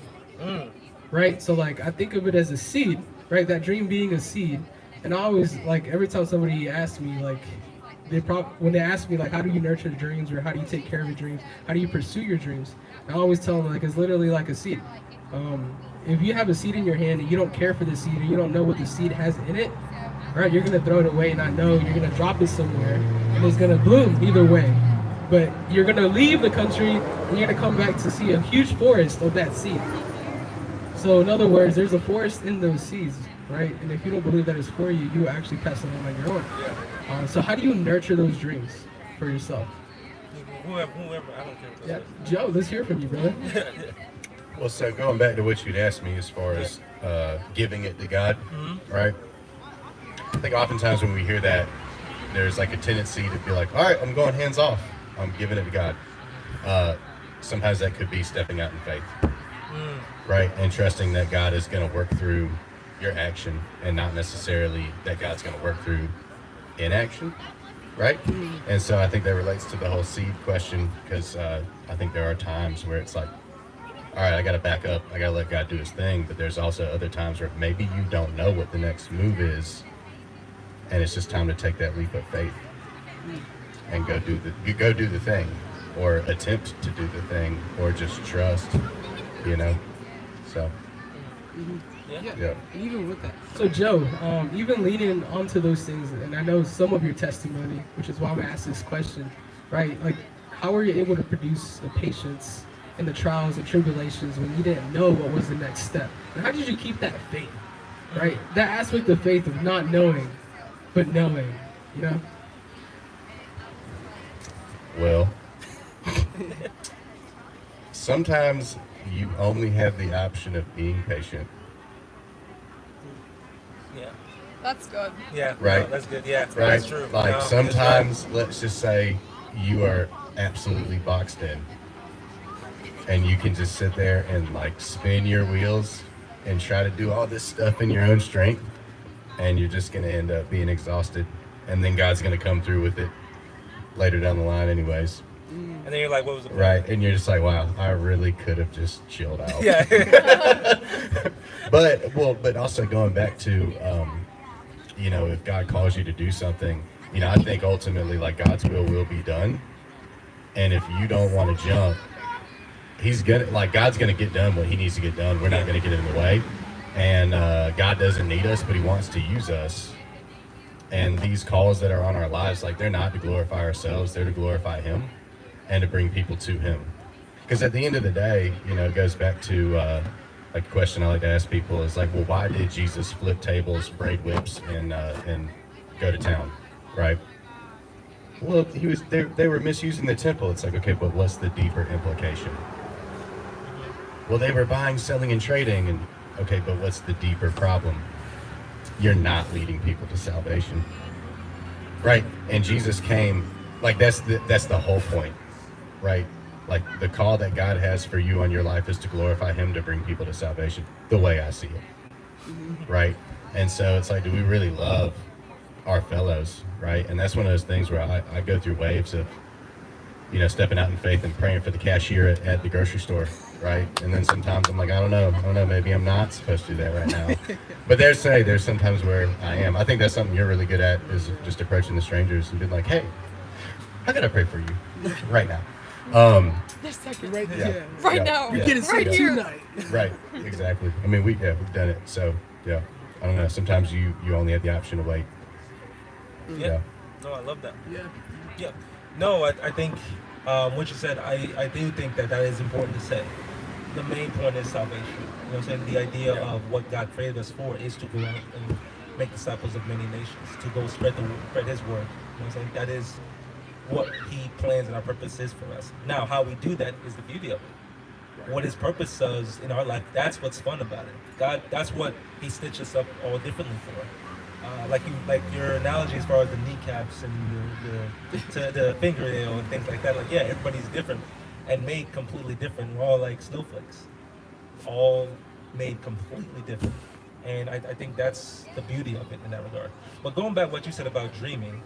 [SPEAKER 4] right? So like, I think of it as a seed, right? That dream being a seed. And I always, like, every time somebody asks me, like, when they ask me, like, how do you nurture dreams, or how do you take care of your dreams, how do you pursue your dreams, I always tell them, like, it's literally like a seed. If you have a seed in your hand and you don't care for the seed, and you don't know what the seed has in it, right, you're gonna throw it away and not know. You're gonna drop it somewhere, and it's gonna bloom either way. But you're gonna leave the country, and you're gonna come back to see a huge forest of that seed. So in other words, there's a forest in those seeds, right? And if you don't believe that it's for you, you will actually pass it on your own. So how do you nurture those dreams for yourself?
[SPEAKER 2] Whoever, I don't care.
[SPEAKER 4] Yeah, Joe, let's hear from you, brother.
[SPEAKER 5] Well, so going back to what you'd asked me as far as giving it to God, right? I think oftentimes when we hear that, there's like a tendency to be like, all right, I'm going hands off. I'm giving it to God. Sometimes that could be stepping out in faith, right? And trusting that God is going to work through your action, and not necessarily that God's going to work through inaction, right? And so I think that relates to the whole seed question, because I think there are times where it's like, all right, I got to back up. I got to let God do his thing. But there's also other times where maybe you don't know what the next move is, and it's just time to take that leap of faith and go do the thing, or attempt to do the thing, or just trust, you know. So yeah.
[SPEAKER 4] And even with that, so Joe, even leaning onto those things, and I know some of your testimony, which is why I'm gonna ask this question, right? Like, how were you able to produce the patience in the trials and tribulations when you didn't know what was the next step? And how did you keep that faith, right? That aspect of faith of not knowing, but knowing, you know?
[SPEAKER 5] Well, sometimes you only have the option of being patient.
[SPEAKER 2] Yeah.
[SPEAKER 1] That's good.
[SPEAKER 2] Yeah.
[SPEAKER 5] Right.
[SPEAKER 2] No, that's good. Yeah.
[SPEAKER 5] Right?
[SPEAKER 2] That's true.
[SPEAKER 5] Like
[SPEAKER 2] No,
[SPEAKER 5] sometimes, let's just say you are absolutely boxed in, and you can just sit there and like spin your wheels and try to do all this stuff in your own strength, and you're just going to end up being exhausted, and then God's going to come through with it later down the line anyways.
[SPEAKER 2] And then you're like, what was the point?
[SPEAKER 5] Right, and you're just like, wow, I really could have just chilled out.
[SPEAKER 2] Yeah.
[SPEAKER 5] But also going back to, you know, if God calls you to do something, you know, I think ultimately like God's will be done. And if you don't want to jump, God's gonna get done what he needs to get done. We're not gonna get in the way. And God doesn't need us, but he wants to use us. And these calls that are on our lives, like, they're not to glorify ourselves, they're to glorify him and to bring people to him. Because at the end of the day, you know, it goes back to like a question I like to ask people is like, well, why did Jesus flip tables, braid whips, and go to town, right? Well, they were misusing the temple. It's like, okay, but what's the deeper implication? Well, they were buying, selling, and trading, and okay, but what's the deeper problem? You're not leading people to salvation, right? And Jesus came, like, that's the whole point, right? Like, the call that God has for you on your life is to glorify him, to bring people to salvation, the way I see it, right? And so it's like, do we really love our fellows, right? And that's one of those things where I go through waves of, stepping out in faith and praying for the cashier at the grocery store, right? And then sometimes I'm like, I don't know, maybe I'm not supposed to do that right now. But there's sometimes where I am. I think that's something you're really good at, is just approaching the strangers and being like, hey, how can I pray for you right now?
[SPEAKER 1] This second.
[SPEAKER 4] Right,
[SPEAKER 5] Yeah.
[SPEAKER 1] Right now.
[SPEAKER 4] You're getting
[SPEAKER 1] right
[SPEAKER 4] sick
[SPEAKER 1] here.
[SPEAKER 4] tonight.
[SPEAKER 5] Right, exactly. I mean, we've done it. So, yeah, I don't know. Sometimes you only have the option to wait.
[SPEAKER 2] Yeah. No, I love that.
[SPEAKER 4] Yeah.
[SPEAKER 2] Yeah. No, I think what you said, I do think that is important to say. The main point is salvation. You know what I'm saying? The idea of what God created us for is to go out and make disciples of many nations, to go spread His word. You know what I'm saying? That is what He plans and our purpose is for us. Now, how we do that is the beauty of it. What His purpose does in our life, that's what's fun about it. God, that's what He stitched us up all differently for. Like your analogy as far as the kneecaps and the fingernail and things like that. Like, yeah, everybody's different and made completely different. We're all like snowflakes, all made completely different. And I think that's the beauty of it in that regard. But going back to what you said about dreaming,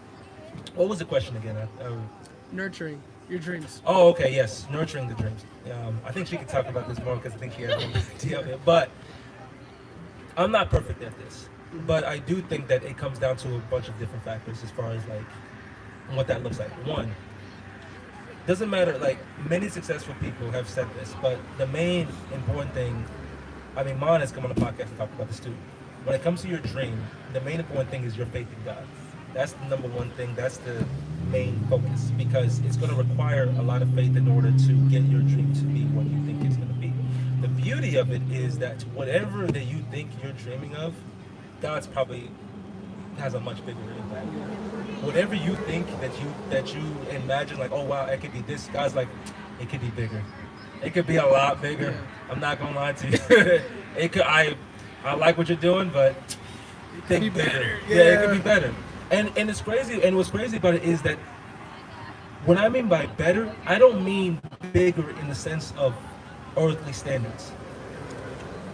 [SPEAKER 2] what was the question again?
[SPEAKER 4] Nurturing your dreams.
[SPEAKER 2] Oh, okay, yes, nurturing the dreams. I think she could talk about this more because I think she has more idea of it. But I'm not perfect at this. But I do think that it comes down to a bunch of different factors as far as like what that looks like. One, doesn't matter, like many successful people have said this, but the main important thing, I mean, Mon has come on the podcast and talked about this too. When it comes to your dream, the main important thing is your faith in God. That's the number one thing. That's the main focus, because it's going to require a lot of faith in order to get your dream to be what you think it's going to be. The beauty of it is that whatever that you think you're dreaming of, God's probably has a much bigger impact. Whatever you think that you imagine, like, oh wow, it could be this, God's like, it could be bigger. It could be a lot bigger.
[SPEAKER 4] Yeah.
[SPEAKER 2] I'm not gonna lie to you. It could. I like what you're doing, but think
[SPEAKER 4] be
[SPEAKER 2] bigger.
[SPEAKER 4] better.
[SPEAKER 2] Yeah, it could be better. And it's crazy. And what's crazy about it is that what I mean by better, I don't mean bigger in the sense of earthly standards.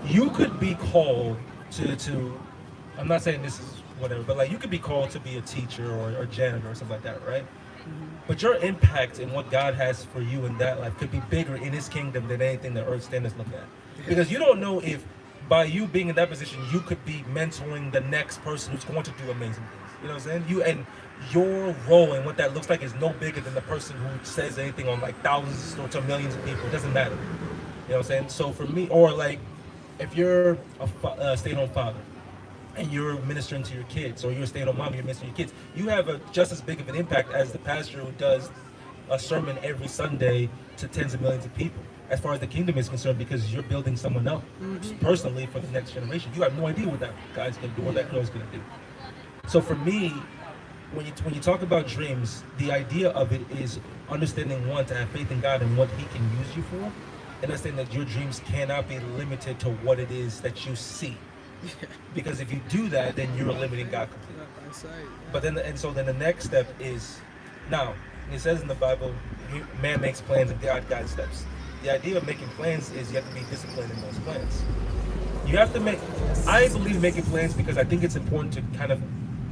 [SPEAKER 2] You could be called to I'm not saying this is whatever, but like you could be called to be a teacher or janitor or something like that, right? Mm-hmm. But your impact and what God has for you in that life could be bigger in His kingdom than anything that earth standards look at. Because you don't know if by you being in that position, you could be mentoring the next person who's going to do amazing things. You know what I'm saying? You and your role and what that looks like is no bigger than the person who says anything on like thousands or to millions of people. It doesn't matter. You know what I'm saying? So for me, or like if you're a stay-at-home father, and you're ministering to your kids, or you're a stay-at-home mom, you're ministering to your kids, you have just as big of an impact as the pastor who does a sermon every Sunday to tens of millions of people, as far as the kingdom is concerned, because you're building someone up personally for the next generation. You have no idea what that guy's going to do, what that girl's going to do. So for me, when you talk about dreams, the idea of it is understanding, one, to have faith in God and what He can use you for, and understanding that your dreams cannot be limited to what it is that you see. Because if you do that, then you're limiting God completely. But then, the next step is, now, it says in the Bible, man makes plans and God guides steps. The idea of making plans is you have to be disciplined in those plans. You have to I believe in making plans because I think it's important to kind of,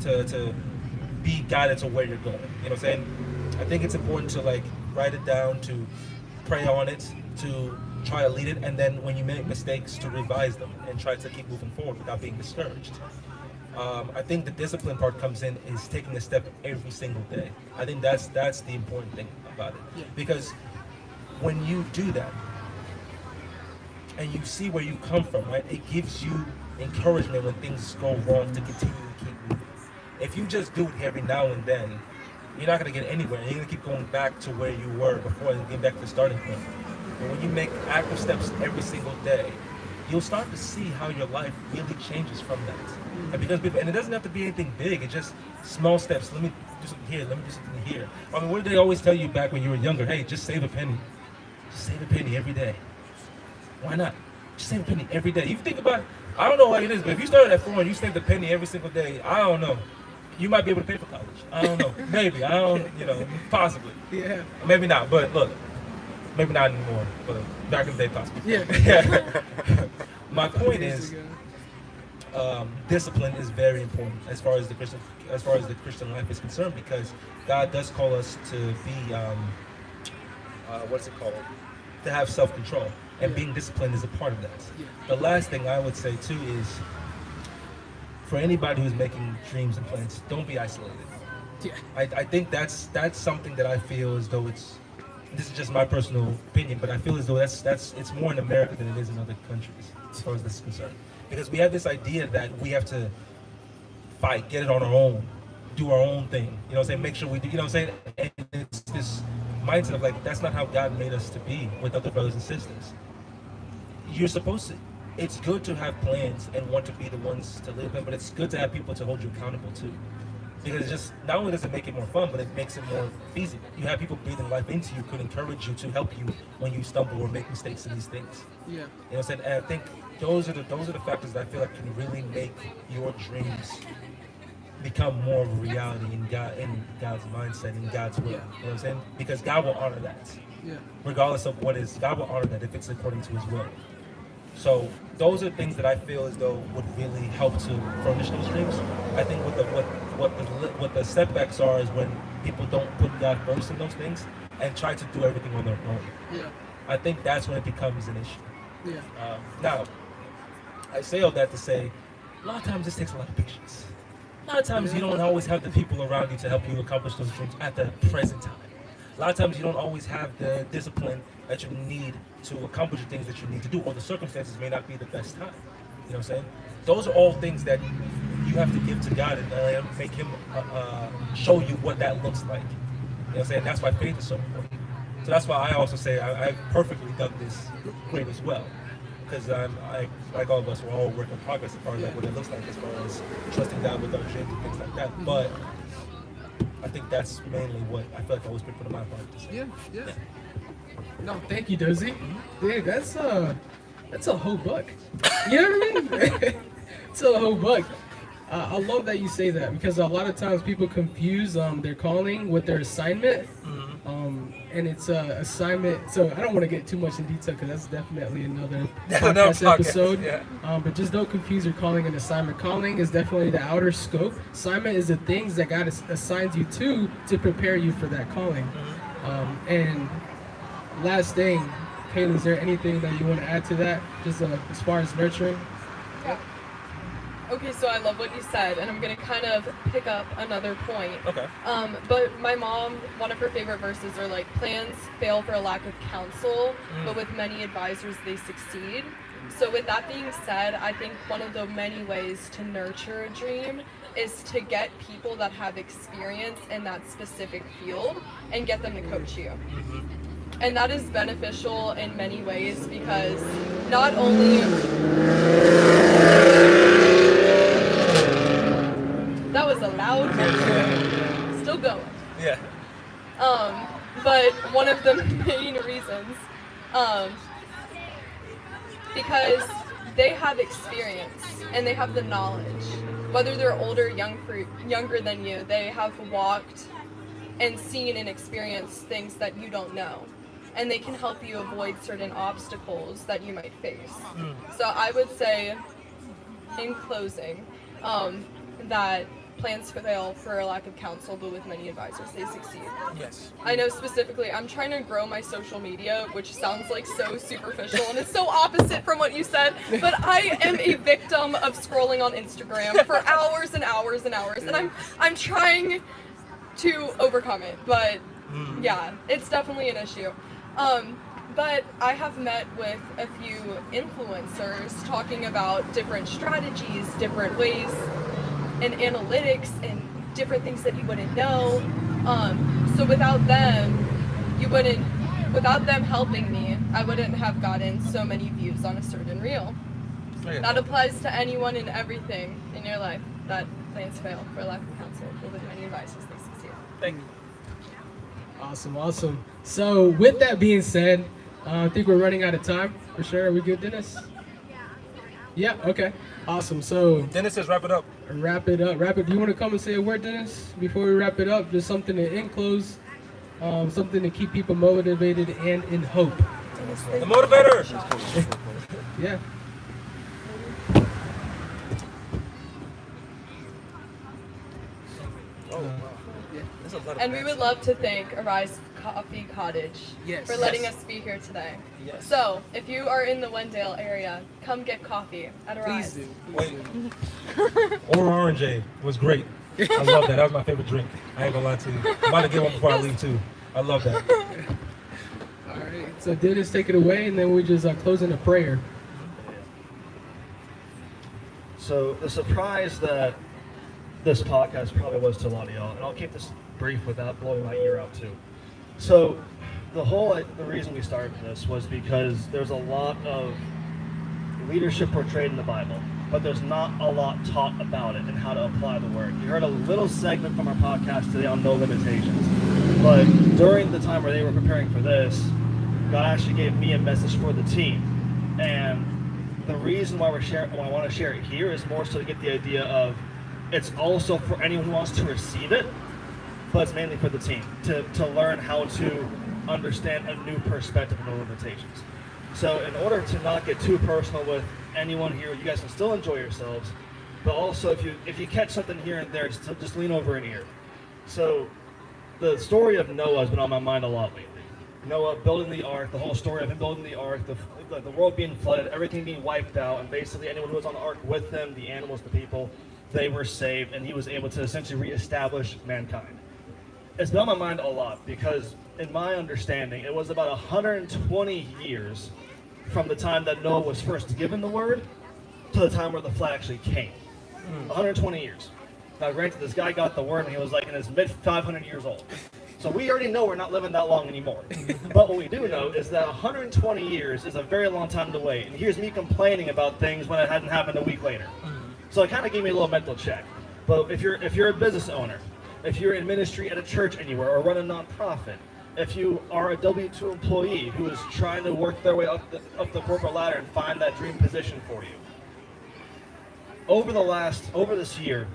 [SPEAKER 2] to be guided to where you're going. You know what I'm saying? I think it's important to like write it down, to pray on it, to try to lead it, and then when you make mistakes, to revise them and try to keep moving forward without being discouraged. I think the discipline part comes in is taking a step every single day. I think that's the important thing about it, because when you do that and you see where you come from, right, it gives you encouragement when things go wrong to continue to keep moving. If you just do it every now and then, you're not going to get anywhere. You're going to keep going back to where you were before and get back to the starting point. But when you make active steps every single day, you'll start to see how your life really changes from that. And it doesn't have to be anything big. It's just small steps. Let me do something here. Let me do something here. I mean, what did they always tell you back when you were younger? Hey, just save a penny. Just save a penny every day. Why not? Just save a penny every day. You think about it, I don't know what it is, but if you started at 4 and you saved a penny every single day, I don't know. You might be able to pay for college. I don't know. Maybe. I don't, possibly.
[SPEAKER 4] Yeah.
[SPEAKER 2] Maybe not, but look. Maybe not anymore, but back in the day, possibly.
[SPEAKER 4] Yeah.
[SPEAKER 2] My point is, discipline is very important as far as the Christian life is concerned, because God does call us to be what's it called? To have self-control, and being disciplined is a part of that. The last thing I would say too is, for anybody who's making dreams and plans, don't be isolated.
[SPEAKER 4] Yeah.
[SPEAKER 2] I think that's something that I feel as though this is just my personal opinion, but I feel as though it's more in America than it is in other countries as far as this is concerned. Because we have this idea that we have to fight, get it on our own, do our own thing. You know what I'm saying? Make sure we do, you know what I'm saying? And it's this mindset of like, that's not how God made us to be with other brothers and sisters. You're supposed to, it's good to have plans and want to be the ones to live them, but it's good to have people to hold you accountable too. Because it just, not only does it make it more fun, but it makes it more feasible. You have people breathing life into you, could encourage you to help you when you stumble or make mistakes in these things.
[SPEAKER 4] Yeah.
[SPEAKER 2] You know what I'm saying? And I think those are the factors that I feel like can really make your dreams become more of a reality in God's mindset, in God's will. You know what I'm saying? Because God will honor that.
[SPEAKER 4] Yeah.
[SPEAKER 2] Regardless of what is, God will honor that if it's according to His will. So those are things that I feel as though would really help to furnish those dreams. I think what the setbacks are is when people don't put God first in those things and try to do everything on their own.
[SPEAKER 4] Yeah.
[SPEAKER 2] I think that's when it becomes an issue.
[SPEAKER 4] Yeah.
[SPEAKER 2] Now, I say all that to say, a lot of times this takes a lot of patience. A lot of times you don't always have the people around you to help you accomplish those dreams at the present time. A lot of times you don't always have the discipline that you need to accomplish the things that you need to do, or the circumstances may not be the best time. You know what I'm saying? Those are all things that you have to give to God and make Him show you what that looks like. You know what I'm saying? That's why faith is so important. So that's why I also say I've perfectly done this great as well. Because like all of us, we're all work in progress as far as like what it looks like, as far as trusting God with our dreams and things like that. But I think that's mainly what I feel like I always put on my heart to say.
[SPEAKER 4] Yeah. No, thank you, Dozy. Dude, that's a whole book. You know what I mean? It's a whole book. I love that you say that, because a lot of times people confuse their calling with their assignment. And it's a assignment, so I don't want to get too much in detail because that's definitely another podcast episode. Yeah. But just don't confuse your calling and assignment. Calling is definitely the outer scope. Assignment is the things that God assigns you to prepare you for that calling. And last thing, Kayla, is there anything that you want to add to that, just as far as nurturing?
[SPEAKER 1] Yeah. Okay, so I love what you said, and I'm going to kind of pick up another point.
[SPEAKER 2] Okay.
[SPEAKER 1] But my mom, one of her favorite verses are like, plans fail for a lack of counsel, but with many advisors they succeed. So with that being said, I think one of the many ways to nurture a dream is to get people that have experience in that specific field and get them to coach you. And that is beneficial in many ways, because not only... That was a loud one. Still going.
[SPEAKER 2] Yeah.
[SPEAKER 1] But one of the main reasons, because they have experience and they have the knowledge. Whether they're older, younger than you, they have walked and seen and experienced things that you don't know. And they can help you avoid certain obstacles that you might face. So I would say, in closing, that plans fail for a lack of counsel, but with many advisors they succeed.
[SPEAKER 2] Yes.
[SPEAKER 1] I know specifically, I'm trying to grow my social media, which sounds like so superficial, and it's so opposite from what you said, but I am a victim of scrolling on Instagram for hours and hours and hours, and I'm trying to overcome it, but yeah, it's definitely an issue. But I have met with a few influencers talking about different strategies, different ways, and analytics, and different things that you wouldn't know. So without them helping me, I wouldn't have gotten so many views on a certain reel. That applies to anyone and everything in your life, that plans fail for lack of counsel, but with many advisors they succeed.
[SPEAKER 2] Thank you.
[SPEAKER 4] Awesome. So with that being said, I think we're running out of time for sure. Are we good, Dennis? Yeah, okay. Awesome. So
[SPEAKER 2] Dennis says wrap it up.
[SPEAKER 4] Wrap it. Do you want to come and say a word, Dennis, before we wrap it up? Just something to end close, something to keep people motivated and in hope.
[SPEAKER 2] The motivator.
[SPEAKER 4] Yeah.
[SPEAKER 1] And we would love to thank Arise Coffee Cottage
[SPEAKER 4] Yes.
[SPEAKER 1] for letting us be here today.
[SPEAKER 2] Yes.
[SPEAKER 1] So, if you are in the Wendell area, come get coffee at Arise.
[SPEAKER 4] Please do.
[SPEAKER 2] Wait. Or orange was great. I love that. That was my favorite drink. I ain't gonna lie to you. I'm about to get one before I leave too. I love that.
[SPEAKER 4] All right. So Dennis, take it away, and then we just close in a prayer.
[SPEAKER 3] So the surprise that this podcast probably was to a lot of y'all, and I'll keep this brief without blowing my ear out too. So the reason we started this was because there's a lot of leadership portrayed in the Bible, but there's not a lot taught about it and how to apply the word. You heard a little segment from our podcast today on no limitations, but during the time where they were preparing for this, God actually gave me a message for the team. And the reason why I want to share it here is more so to get the idea of it's also for anyone who wants to receive it, but it's mainly for the team to learn how to understand a new perspective of no limitations. So in order to not get too personal with anyone here, you guys can still enjoy yourselves, but also if you catch something here and there, just lean over an ear. So the story of Noah has been on my mind a lot lately. Noah building the ark, the whole story of him building the ark, the world being flooded, everything being wiped out, and basically anyone who was on the ark with him, the animals, the people, they were saved, and he was able to essentially reestablish mankind. It's been on my mind a lot because, in my understanding, it was about 120 years from the time that Noah was first given the word to the time where the flood actually came. 120 years. Now, granted, this guy got the word and he was like in his mid 500 years old. So we already know we're not living that long anymore. But what we do know is that 120 years is a very long time to wait. And here's me complaining about things when it hadn't happened a week later. So it kind of gave me a little mental check. But if you're a business owner, if you're in ministry at a church anywhere or run a nonprofit, if you are a W-2 employee who is trying to work their way up the corporate ladder and find that dream position for you, over this year,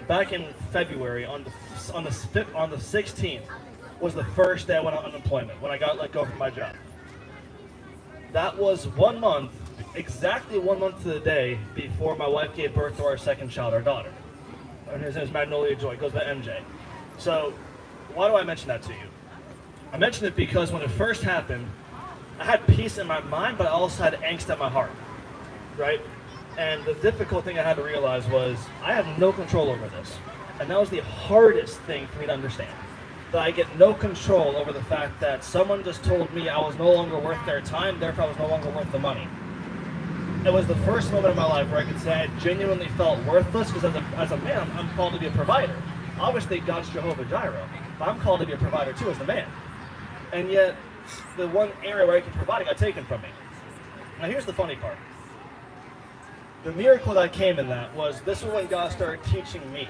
[SPEAKER 3] back in February, on the 16th, was the first day I went on unemployment when I got let go from my job. That was 1 month, exactly 1 month to the day before my wife gave birth to our second child, our daughter. Her name is Magnolia Joy, goes by MJ. So, why do I mention that to you? I mention it because when it first happened, I had peace in my mind, but I also had angst in my heart, right? And the difficult thing I had to realize was I have no control over this. And that was the hardest thing for me to understand. That I get no control over the fact that someone just told me I was no longer worth their time, therefore I was no longer worth the money. It was the first moment in my life where I could say I genuinely felt worthless because as a man, I'm called to be a provider. Obviously, God's Jehovah Jireh, but I'm called to be a provider too as the man. And yet, the one area where I can provide got taken from me. Now here's the funny part. The miracle that came in that was this was when God started teaching me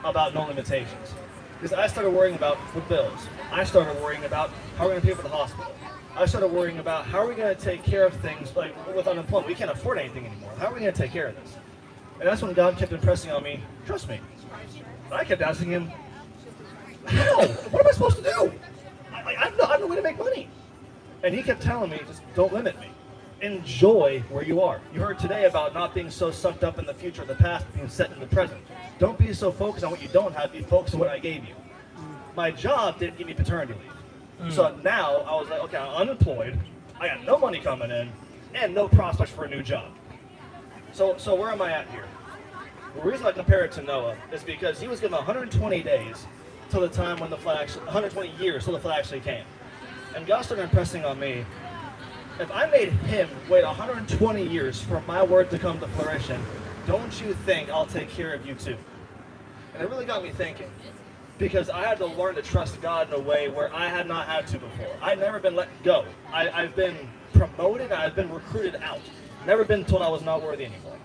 [SPEAKER 3] about no limitations. Because I started worrying about the bills. I started worrying about how we're going to pay for the hospital. I started worrying about how are we going to take care of things like with unemployment. We can't afford anything anymore. How are we going to take care of this? And that's when God kept impressing on me, trust me. And I kept asking him, how? What am I supposed to do? I have no way to make money. And he kept telling me, just don't limit me. Enjoy where you are. You heard today about not being so sucked up in the future or the past, being set in the present. Don't be so focused on what you don't have, be focused on what I gave you. My job didn't give me paternity leave. So now I was like, okay, I'm unemployed, I got no money coming in, and no prospects for a new job. So where am I at here? The reason I compare it to Noah is because he was given 120 days till the time when the flood actually, 120 years till the flood actually came. And God started impressing on me, if I made him wait 120 years for my word to come to fruition, don't you think I'll take care of you too? And it really got me thinking, because I had to learn to trust God in a way where I had not had to before. I've never been let go. I've been promoted, I've been recruited out. Never been told I was not worthy anymore.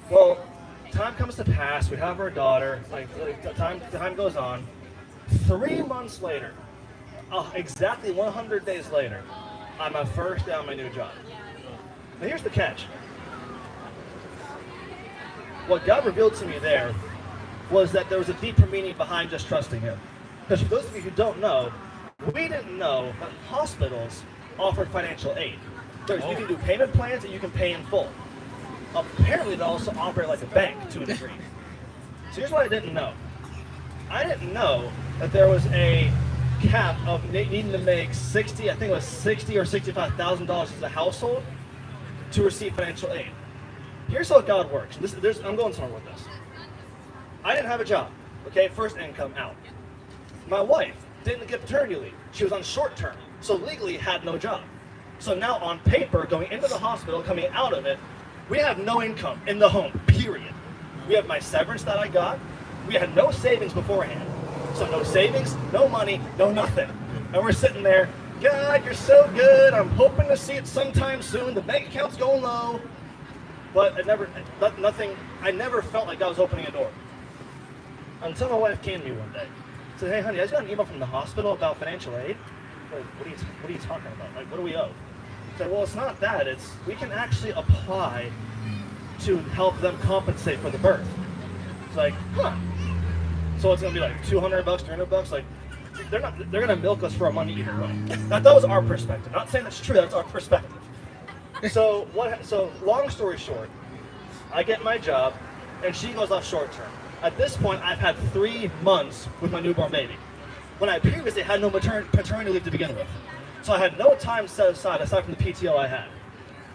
[SPEAKER 3] Well, time comes to pass, we have our daughter, time goes on. 3 months later, exactly 100 days later, I'm my first day on my new job. Now here's the catch. What God revealed to me there was that there was a deeper meaning behind just trusting him. Because for those of you who don't know, we didn't know that hospitals offered financial aid. You can do payment plans and you can pay in full. Apparently they also operate like a bank to a degree. So here's what I didn't know. I didn't know that there was a cap of needing to make I think it was $60,000 or $65,000 as a household to receive financial aid. Here's how God works. I'm going somewhere with this. I didn't have a job. Okay, first income out. My wife didn't get paternity leave. She was on short term, so legally had no job. So now on paper, going into the hospital, coming out of it, we have no income in the home, period. We have my severance that I got. We had no savings beforehand. So no savings, no money, no nothing. And we're sitting there, God, you're so good. I'm hoping to see it sometime soon. The bank account's going low. But I never felt like God was opening a door. Until my wife came to me one day. Said, hey honey, I just got an email from the hospital about financial aid. Like, what are you talking about? Like, what do we owe? I said, well, it's not that. It's we can actually apply to help them compensate for the birth. It's like, huh. So it's gonna be like $200, $300. Like, they're gonna milk us for our money either way. That was our perspective. Not saying that's true. That's our perspective. So long story short, I get my job, and she goes off short term. At this point, I've had 3 months with my newborn baby, when I previously had no paternity leave to begin with. So I had no time set aside from the PTO I had.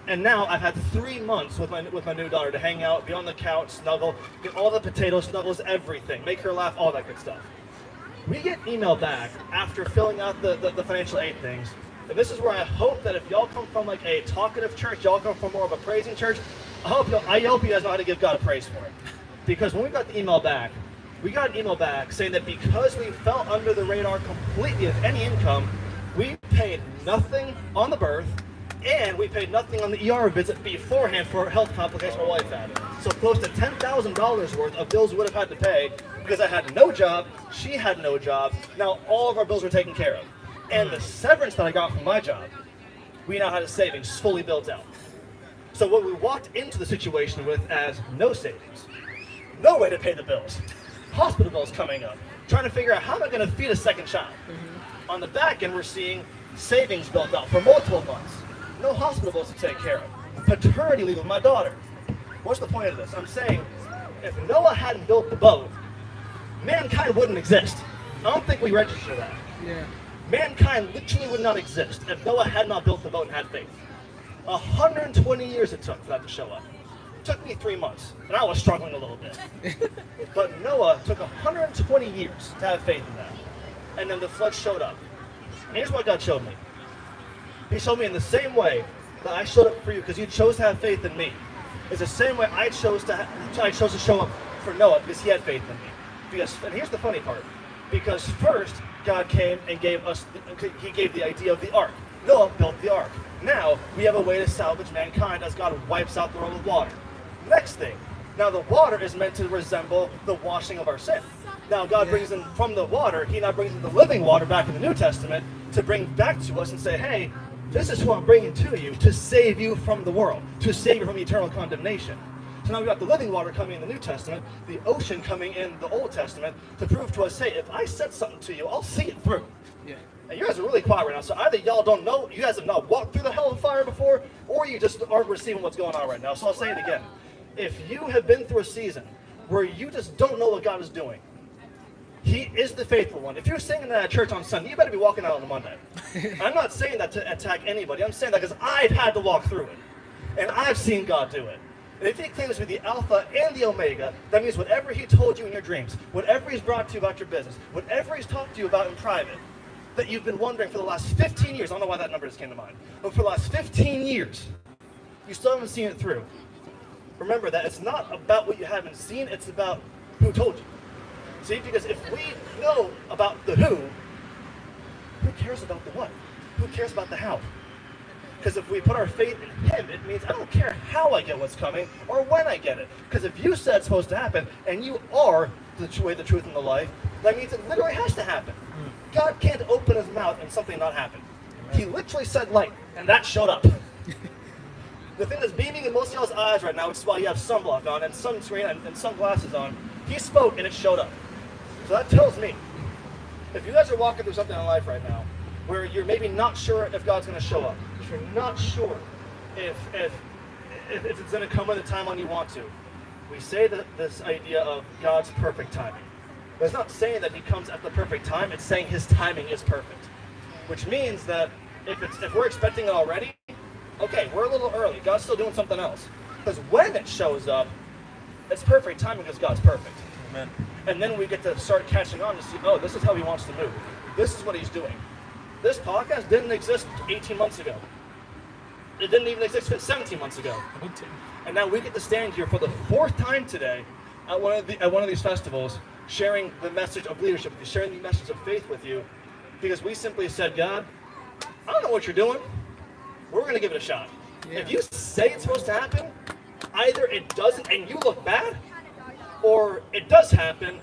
[SPEAKER 3] And now I've had 3 months with my new daughter to hang out, be on the couch, snuggle, get all the potato snuggles, everything, make her laugh, all that good stuff. We get email back after filling out the financial aid things. And this is where I hope that if y'all come from like a talkative church, y'all come from more of a praising church, I hope you guys know how to give God a praise for it. Because when we got the email back, we got an email back saying that because we fell under the radar completely of any income, we paid nothing on the birth, and we paid nothing on the ER visit beforehand for health complications my wife had. So close to $10,000 worth of bills we would have had to pay because I had no job, she had no job. Now all of our bills were taken care of. And the severance that I got from my job, we now had a savings fully built out. So what we walked into the situation with as no savings, no way to pay the bills, hospital bills coming up, trying to figure out how am I going to feed a second child. On the back end, we're seeing savings built out for multiple months, no hospital bills to take care of, paternity leave with my daughter. What's the point of this? I'm saying if Noah hadn't built the boat, mankind wouldn't exist. I don't think we register that.
[SPEAKER 4] Yeah.
[SPEAKER 3] Mankind literally would not exist if Noah had not built the boat and had faith. 120 years it took for that to show up. It took me 3 months, and I was struggling a little bit. But Noah took 120 years to have faith in that. And then the flood showed up. And here's what God showed me. He showed me in the same way that I showed up for you because you chose to have faith in me. It's the same way I chose to show up for Noah because he had faith in me. And here's the funny part. Because first, God came and gave the idea of the ark. Noah built the ark. Now, we have a way to salvage mankind as God wipes out the world with water. Next thing, now the water is meant to resemble the washing of our sin. Now God brings in from the water, he now brings in the living water back in the New Testament to bring back to us and say, hey, this is who I'm bringing to you to save you from the world, to save you from eternal condemnation. So now we've got the living water coming in the New Testament, the ocean coming in the Old Testament to prove to us, hey, if I said something to you, I'll see it through. Yeah. And you guys are really quiet right now, so either y'all don't know, you guys have not walked through the hell of fire before, or you just aren't receiving what's going on right now. So I'll say it again. If you have been through a season where you just don't know what God is doing, he is the faithful one. If you're singing that at church on Sunday, you better be walking out on a Monday. I'm not saying that to attack anybody. I'm saying that because I've had to walk through it. And I've seen God do it. And if he claims to be the Alpha and the Omega, that means whatever he told you in your dreams, whatever he's brought to you about your business, whatever he's talked to you about in private, that you've been wondering for the last 15 years, I don't know why that number just came to mind, but for the last 15 years, you still haven't seen it through. Remember that it's not about what you haven't seen, it's about who told you. See, because if we know about the who cares about the what? Who cares about the how? Because if we put our faith in him, it means I don't care how I get what's coming or when I get it. Because if you said it's supposed to happen, and you are the way, the truth, and the life, that means it literally has to happen. God can't open his mouth and something not happen. He literally said light, and that showed up. The thing that's beaming in most of y'all's eyes right now, which is why you have sunblock on and sunscreen and sunglasses on, he spoke and it showed up. So that tells me, if you guys are walking through something in life right now, where you're maybe not sure if God's going to show up, if you're not sure if it's going to come at the time when you want to, we say that this idea of God's perfect timing. But it's not saying that he comes at the perfect time. It's saying his timing is perfect. Which means that if we're expecting it already, okay, we're a little early. God's still doing something else. Because when it shows up, it's perfect timing because God's perfect.
[SPEAKER 2] Amen.
[SPEAKER 3] And then we get to start catching on to see, oh, this is how he wants to move. This is what he's doing. This podcast didn't exist 18 months ago. It didn't even exist 17 months ago. And now we get to stand here for the 4th time today at one of these festivals, sharing the message of leadership, sharing the message of faith with you, because we simply said, God, I don't know what you're doing. We're going to give it a shot. Yeah. If you say it's supposed to happen, either it doesn't and you look bad, or it does happen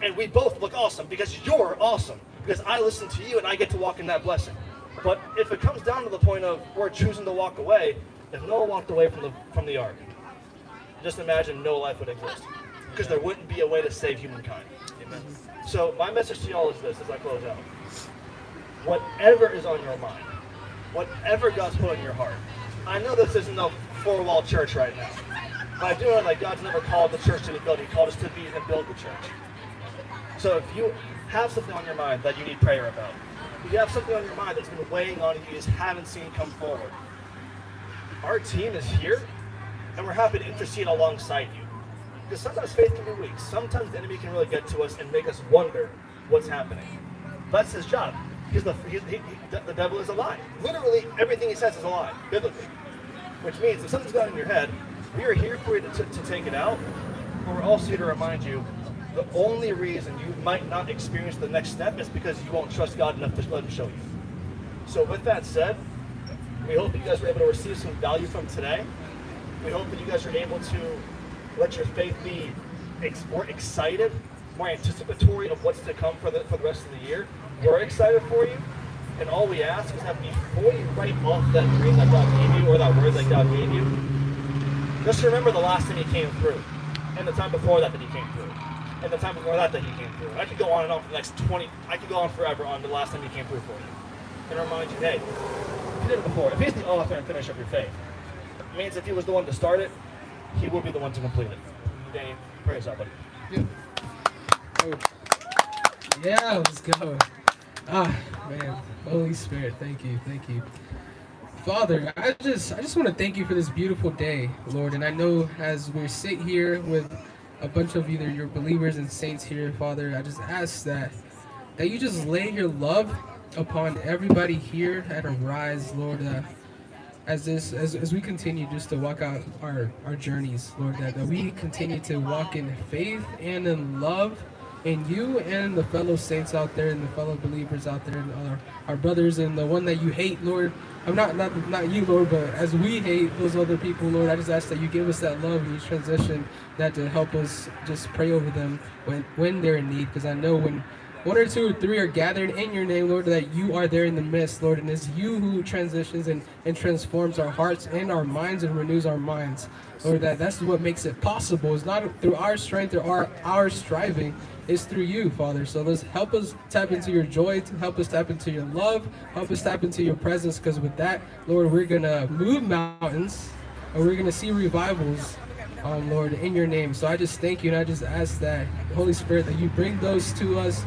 [SPEAKER 3] and we both look awesome because you're awesome. Because I listen to you and I get to walk in that blessing. But if it comes down to the point of we're choosing to walk away, if Noah walked away from the ark, just imagine no life would exist. Because there wouldn't be a way to save humankind. Amen. So my message to y'all is this as I close out. Whatever is on your mind, whatever God's put in your heart. I know this isn't a 4-wall church right now. But I do know that God's never called the church to be built. He called us to be and build the church. So if you have something on your mind that you need prayer about, if you have something on your mind that's been weighing on you, you just haven't seen come forward, our team is here, and we're happy to intercede alongside you. Because sometimes faith can be weak. Sometimes the enemy can really get to us and make us wonder what's happening. That's his job. The devil is a lie. Literally, everything he says is a lie, biblically. Which means if something's got in your head, we are here for you to take it out, but we're also here to remind you the only reason you might not experience the next step is because you won't trust God enough to let him show you. So with that said, we hope that you guys were able to receive some value from today. We hope that you guys are able to let your faith be more excited, more anticipatory of what's to come for the rest of the year. We're excited for you, and all we ask is that before you write off that dream that God gave you or that word that God gave you, just remember the last time he came through, and the time before that he came through, and the time before that he came through. And I could go on and on for the next 20, I could go on forever on the last time he came through for you. And remind you, hey, if he did it before, if he's the author and finisher of your faith, it means if he was the one to start it, he will be the one to complete it. Dane, praise God, buddy.
[SPEAKER 4] Yeah, let's go. Ah, man, Holy Spirit, thank you. Father, I just want to thank you for this beautiful day, Lord. And I know as we sit here with a bunch of either your believers and saints here, Father, I just ask that you just lay your love upon everybody here at Arise, Lord. As we continue just to walk out our journeys, Lord, that we continue to walk in faith and in love in you and the fellow saints out there and the fellow believers out there and our brothers and the one that you hate, Lord. I'm not you, Lord, but as we hate those other people, Lord, I just ask that you give us that love and you transition that to help us just pray over them when they're in need. Because I know when 1 or 2 or 3 are gathered in your name, Lord, that you are there in the midst, Lord, and it's you who transitions and transforms our hearts and our minds and renews our minds. Lord, that's what makes it possible. It's not through our strength or our striving. It's through you, Father. So let's help us tap into your joy, help us tap into your love, help us tap into your presence, because with that, Lord, we're going to move mountains and we're going to see revivals, Lord, in your name. So I just thank you and I just ask that, Holy Spirit, that you bring those to us,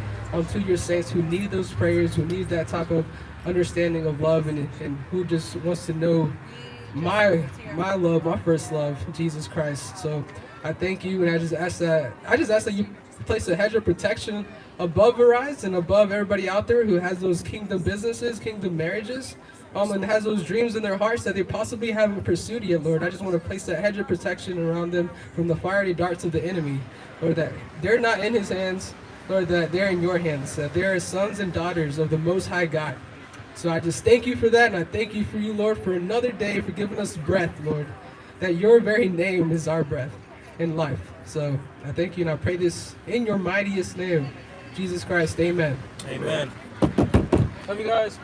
[SPEAKER 4] to your saints who need those prayers, who need that type of understanding of love and who just wants to know my love, my first love, Jesus Christ. So I thank you and I just ask that you place a hedge of protection above Arise and above everybody out there who has those kingdom businesses, kingdom marriages, and has those dreams in their hearts that they possibly haven't pursued yet, Lord. I just want to place that hedge of protection around them from the fiery darts of the enemy, Lord, that they're not in his hands, Lord, that they're in your hands, that they are sons and daughters of the Most High God. So I just thank you for that, and I thank you for you, Lord, for another day, for giving us breath, Lord, that your very name is our breath in life. So I thank you and I pray this in your mightiest name, Jesus Christ. Amen.
[SPEAKER 2] Amen. Love you guys.